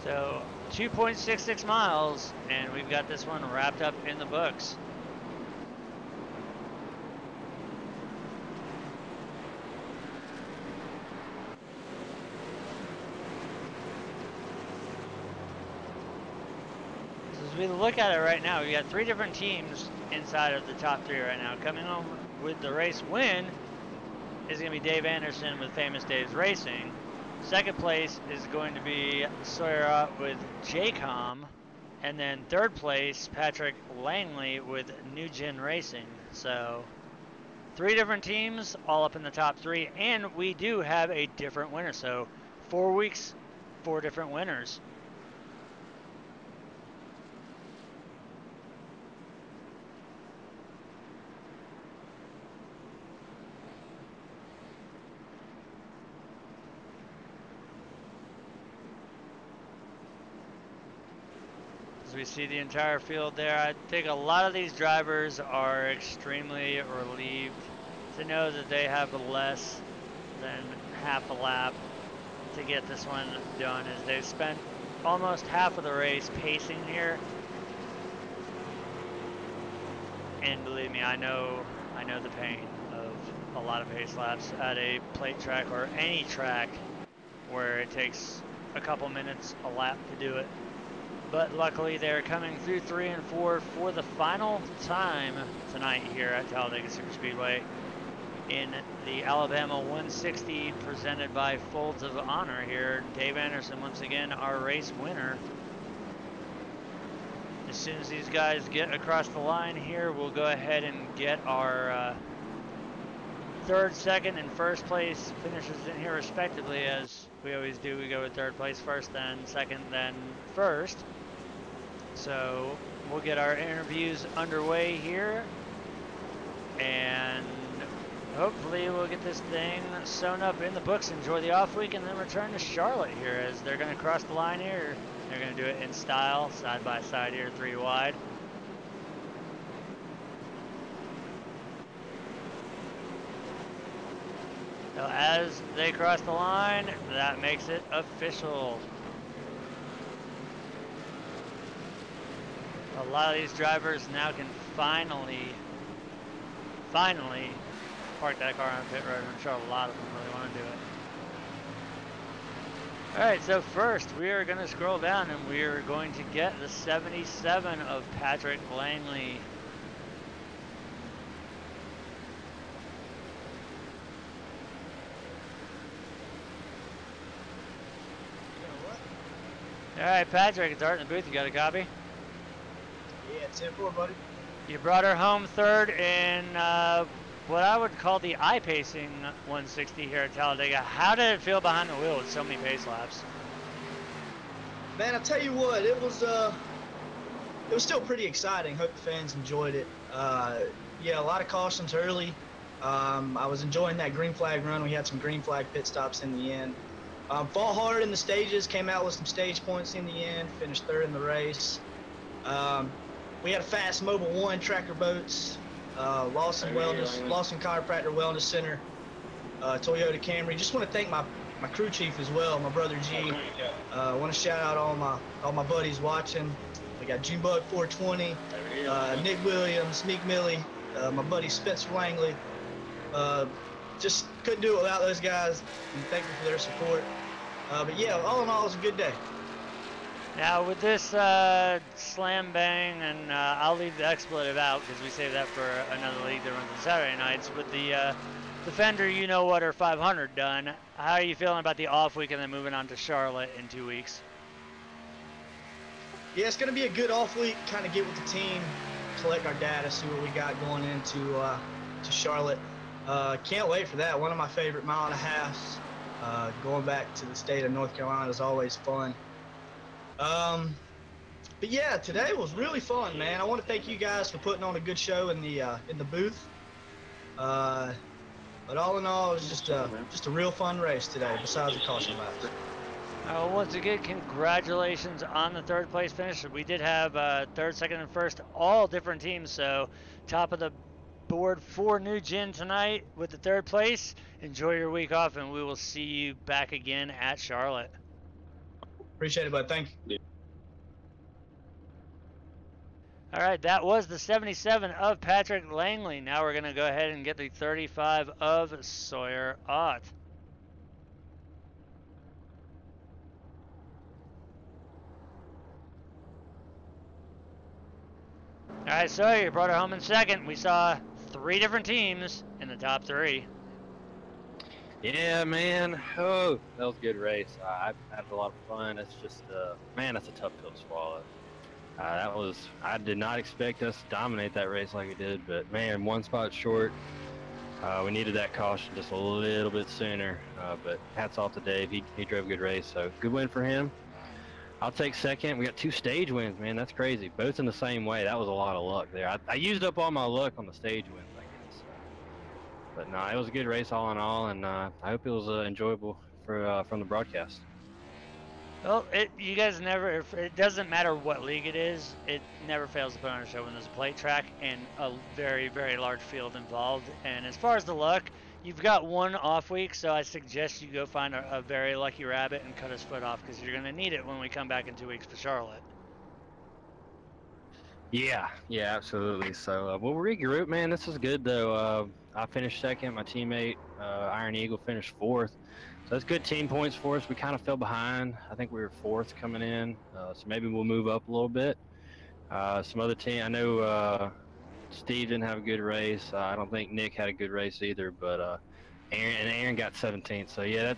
So 2.66 miles, and we've got this one wrapped up in the books. As we look at it right now, we got 3 different teams inside of the top 3 right now. Coming home with the race win is going to be Dave Anderson with Famous Dave's Racing. Second place is going to be Sawyer Ott with JCOM. And then third place, Patrick Langley with New Gen Racing. So 3 different teams all up in the top 3, and we do have a different winner. So 4 weeks, 4 different winners. We see the entire field there. I think a lot of these drivers are extremely relieved to know that they have less than half a lap to get this one done, as they've spent almost half of the race pacing here. And believe me, I know the pain of a lot of pace laps at a plate track or any track where it takes a couple minutes a lap to do it. But luckily they're coming through 3 and 4 for the final time tonight here at Talladega Superspeedway in the Alabama 160 presented by Folds of Honor here. Dave Anderson, once again, our race winner. As soon as these guys get across the line here, we'll go ahead and get our third, second, and first place finishes in here respectively, as we always do. We go with third place first, then second, then first. So we'll get our interviews underway here, and hopefully we'll get this thing sewn up in the books, enjoy the off week, and then return to Charlotte here, as they're going to cross the line here. They're going to do it in style, side by side here, 3 wide. So as they cross the line, that makes it official. A lot of these drivers now can finally park that car on pit road. I'm sure a lot of them really want to do it. Alright, so first we are going to scroll down and we are going to get the 77 of Patrick Langley. Alright, Patrick, it's Art in the booth. You got a copy? Yeah, 10-4, buddy. You brought her home third in what I would call the iPacing 160 here at Talladega. How did it feel behind the wheel with so many pace laps? Man, I'll tell you what, it was still pretty exciting. Hope the fans enjoyed it. Yeah, a lot of cautions early. I was enjoying that green flag run. We had some green flag pit stops in the end. Fought hard in the stages, came out with some stage points in the end, finished third in the race. We had a fast Mobile 1 tracker boats, Lawson Chiropractor Wellness Center, Toyota Camry. Just want to thank my crew chief as well, my brother G. I want to shout out all my buddies watching. We got Junebug 420, Nick Williams, Meek Millie, my buddy Spencer Langley, just couldn't do it without those guys, and thank you for their support. But yeah, all in all, it was a good day. Now with this slam bang, and I'll leave the expletive out because we save that for another league that runs on Saturday nights. With the Defender, you know what, or 500 done. How are you feeling about the off week and then moving on to Charlotte in 2 weeks? Yeah, it's going to be a good off week. Kind of get with the team, collect our data, see what we got going into to Charlotte. Can't wait for that. One of my favorite mile and a halves. Going back to the state of North Carolina is always fun. But yeah, today was really fun, man. I want to thank you guys for putting on a good show in the booth. But all in all, it was just a real fun race today, besides the caution laps. Once again, congratulations on the third place finish. We did have third, second, and first, all different teams. So top of the board for New Gin tonight with the third place. Enjoy your week off, and we will see you back again at Charlotte. Appreciate it, bud. Thank you. All right, that was the 77 of Patrick Langley. Now we're going to go ahead and get the 35 of Sawyer Ott. All right, Sawyer, you brought her home in second. We saw 3 different teams in the top 3. Yeah, man. Oh, that was a good race. I had a lot of fun. It's just, man, that's a tough pill to swallow. I did not expect us to dominate that race like we did, but man, 1 spot short. We needed that caution just a little bit sooner, but hats off to Dave. He drove a good race, so good win for him. I'll take second. We got 2 stage wins, man. That's crazy. Both in the same way. That was a lot of luck there. I used up all my luck on the stage wins, I guess. But no, it was a good race all in all, and I hope it was enjoyable from the broadcast. Well, you guys never, it doesn't matter what league it is, it never fails to put on a show when there's a plate track and a very, very large field involved. And as far as the luck, you've got 1 off week, so I suggest you go find a very lucky rabbit and cut his foot off, because you're going to need it when we come back in 2 weeks for Charlotte. Yeah, absolutely. So we'll regroup, man. This is good, though. I finished second. My teammate, Iron Eagle, finished 4th. So that's good team points for us. We kind of fell behind. I think we were 4th coming in, so maybe we'll move up a little bit. Some other team, I know Steve didn't have a good race. I don't think Nick had a good race either, but Aaron got 17th. So yeah,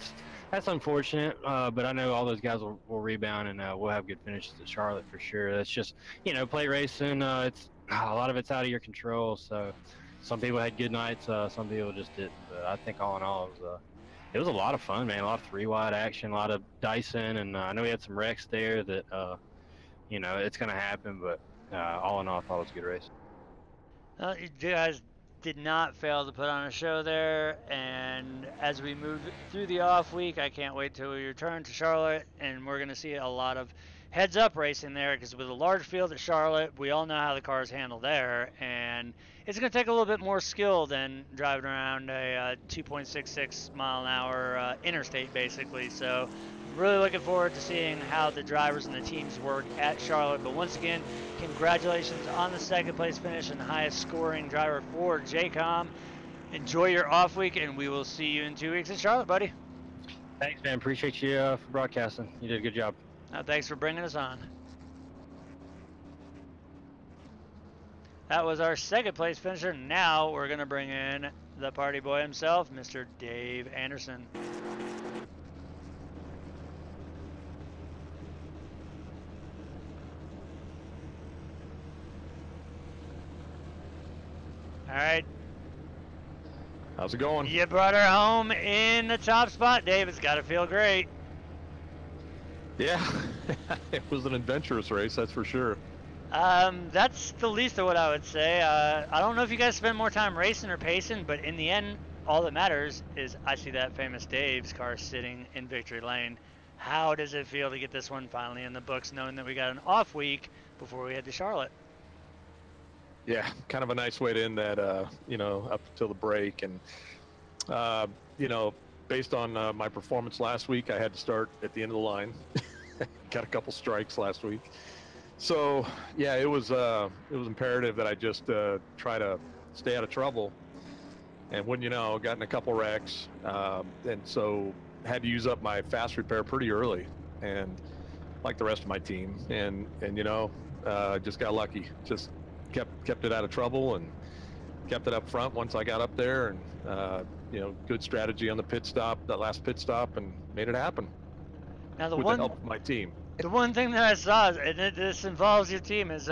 that's unfortunate. But I know all those guys will rebound, and we'll have good finishes at Charlotte for sure. That's just, plate racing. It's a lot of it's out of your control. So some people had good nights. Some people just didn't. But I think all in all, it was a lot of fun, man. A lot of 3-wide action, a lot of dicing, and I know we had some wrecks there that, it's going to happen, but all in all, I thought it was a good race. You guys did not fail to put on a show there, and as we move through the off week, I can't wait till we return to Charlotte, and we're going to see a lot of heads-up racing there, because with a large field at Charlotte, we all know how the cars handle there, and it's going to take a little bit more skill than driving around a 2.66 mile an hour interstate, basically. So really looking forward to seeing how the drivers and the teams work at Charlotte. But once again, congratulations on the 2nd place finish and the highest scoring driver for JCOM. Enjoy your off week, and we will see you in 2 weeks at Charlotte, buddy. Thanks, man. Appreciate you for broadcasting. You did a good job. Thanks for bringing us on. That was our 2nd place finisher. Now we're going to bring in the party boy himself, Mr. Dave Anderson. All right. How's it going? You brought her home in the top spot, Dave. It's got to feel great. Yeah, it was an adventurous race, that's for sure. That's the least of what I would say. I don't know if you guys spend more time racing or pacing, but in the end, all that matters is I see that famous Dave's car sitting in victory lane. How does it feel to get this one finally in the books, knowing that we got an off week before we head to Charlotte? Yeah, kind of a nice way to end that, up until the break. And, based on my performance last week, I had to start at the end of the line. Got a couple strikes last week. So, yeah, it was imperative that I just try to stay out of trouble. and wouldn't you know, got in a couple wrecks, and so had to use up my fast repair pretty early, and like the rest of my team, and just got lucky. Just kept it out of trouble and kept it up front once I got up there, and good strategy on the pit stop, that last pit stop, and made it happen. Now with the help of my team. The one thing that I saw, and this involves your team, is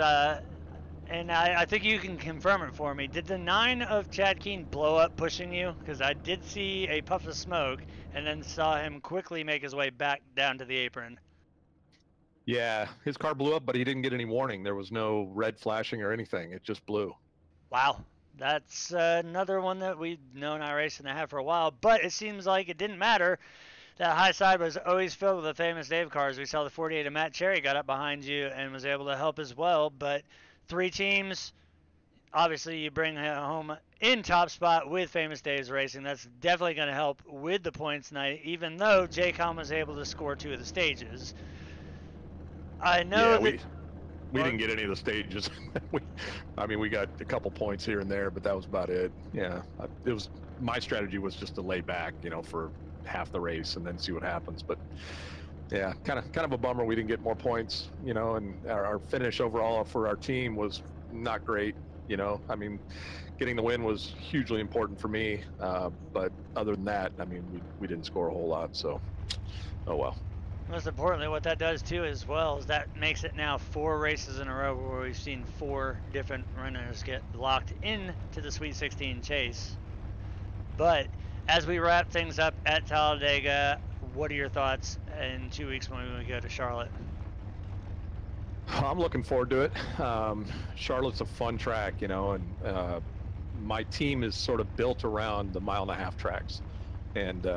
and I think you can confirm it for me. Did the 9 of Chad Keen blow up pushing you? Because I did see a puff of smoke and then saw him quickly make his way back down to the apron. Yeah, his car blew up, but he didn't get any warning. There was no red flashing or anything. It just blew. Wow. That's another one that we've known iRacing to have for a while, but it seems like it didn't matter. That high side was always filled with the famous Dave cars. We saw the 48 of Matt Cherry got up behind you and was able to help as well, but 3 teams, obviously you bring home in top spot with Famous Dave's Racing. That's definitely going to help with the points night, even though J-Com was able to score 2 of the stages. I know we didn't get any of the stages. we got a couple points here and there, but that was about it. Yeah, my strategy was just to lay back, for half the race and then see what happens. But yeah, kind of a bummer we didn't get more points, and our finish overall for our team was not great. Getting the win was hugely important for me, but other than that, we didn't score a whole lot, so oh well. Most importantly, what that does too as well is that makes it now 4 races in a row where we've seen 4 different runners get locked into the Sweet 16 chase. But as we wrap things up at Talladega, what are your thoughts in 2 weeks when we go to Charlotte? I'm looking forward to it. Charlotte's a fun track, and my team is sort of built around the 1.5 mile tracks, and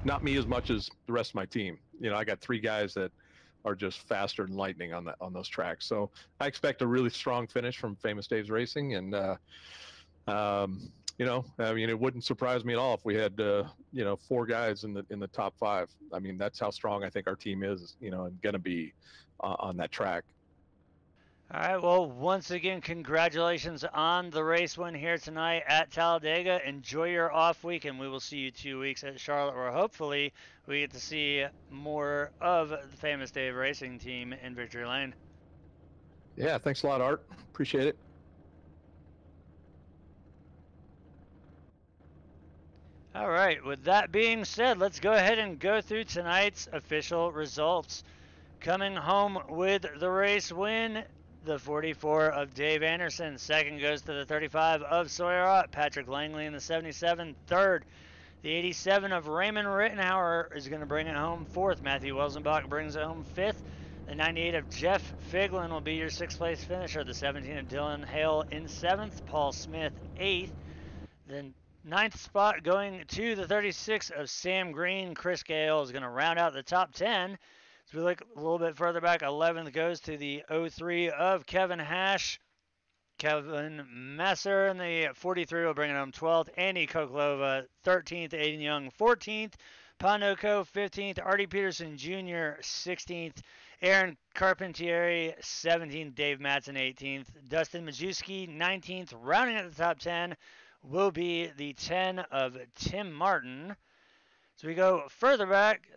not me as much as the rest of my team. I got 3 guys that are just faster than lightning on those tracks. So I expect a really strong finish from Famous Dave's Racing, and it wouldn't surprise me at all if we had 4 guys in the top 5. That's how strong I think our team is, and gonna be on that track. All right, well, once again, congratulations on the race win here tonight at Talladega. Enjoy your off week, and we will see you 2 weeks at Charlotte, where hopefully we get to see more of the Famous Dave Racing team in Victory Lane. Yeah, thanks a lot, Art. Appreciate it. All right, with that being said, let's go ahead and go through tonight's official results. Coming home with the race win, the 44 of Dave Anderson. Second goes to the 35 of Sawyer Ott. Patrick Langley in the 77. Third, the 87 of Raymond Rittenhauer is going to bring it home. Fourth, Matthew Welsenbach brings it home. Fifth, the 98 of Jeff Figlin will be your 6th place finisher. The 17 of Dylan Hale in 7th. Paul Smith 8th. Then 9th spot going to the 36 of Sam Green. Chris Gale is going to round out the top 10. As we look a little bit further back, 11th goes to the 03 of Kevin Hash. Kevin Messer in the 43 will bring it home 12th. Andy Koklova 13th. Aiden Young 14th. Pondoco 15th. Artie Peterson Jr. 16th. Aaron Carpentieri 17th. Dave Madsen 18th. Dustin Majewski 19th. Rounding at the top 10 will be the 10 of Tim Martin. So we go further back.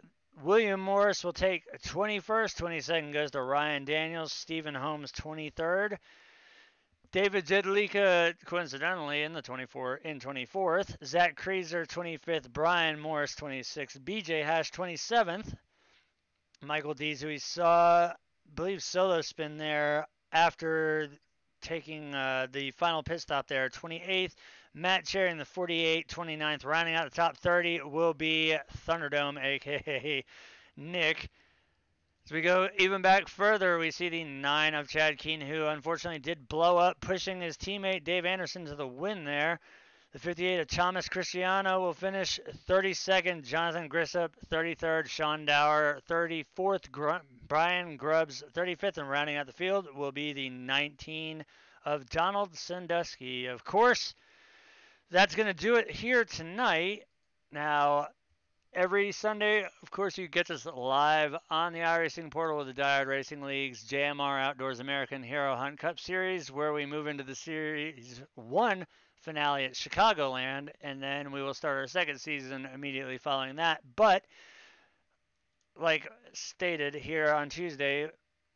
William Morris will take 21st. 22nd goes to Ryan Daniels. Stephen Holmes 23rd. David Jedlicka, coincidentally, in 24th. Zach Kreezer 25th. Brian Morris 26th. BJ Hash 27th. Michael Dees, who we saw, I believe, solo spin there after taking the final pit stop there, 28th. Matt Cherry in the 48, 29th. Rounding out the top 30 will be Thunderdome, a.k.a. Nick. As we go even back further, we see the 9 of Chad Keen, who unfortunately did blow up, pushing his teammate Dave Anderson to the win there. The 58 of Thomas Cristiano will finish 32nd. Jonathan Grissup, 33rd. Sean Dower, 34th. Brian Grubbs, 35th. And rounding out the field will be the 19 of Donald Sandusky. Of course, that's going to do it here tonight. Now, every Sunday, of course, you get us live on the iRacing portal with the Diehard Racing League's JMR Outdoors American Hero Hunt Cup Series, where we move into the Series 1 finale at Chicagoland, and then we will start our second season immediately following that. But like stated here on Tuesday,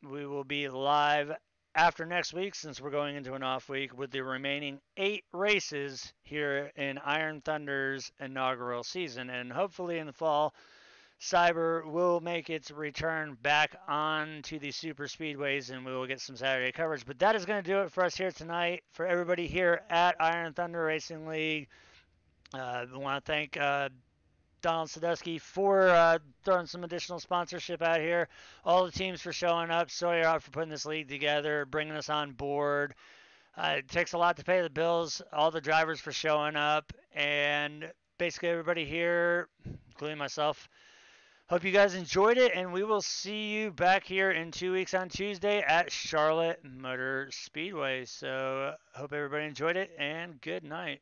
we will be live after next week since we're going into an off week with the remaining 8 races here in Iron Thunder's inaugural season. And hopefully in the fall, Cyber will make its return back onto the super speedways and we will get some Saturday coverage. But that is going to do it for us here tonight. For everybody here at Iron Thunder Racing League, I want to thank Donald Sadusky for throwing some additional sponsorship out here. All the teams for showing up. Sawyer out for putting this league together, bringing us on board. It takes a lot to pay the bills. All the drivers for showing up. And basically everybody here, including myself, hope you guys enjoyed it. And we will see you back here in 2 weeks on Tuesday at Charlotte Motor Speedway. So hope everybody enjoyed it and good night.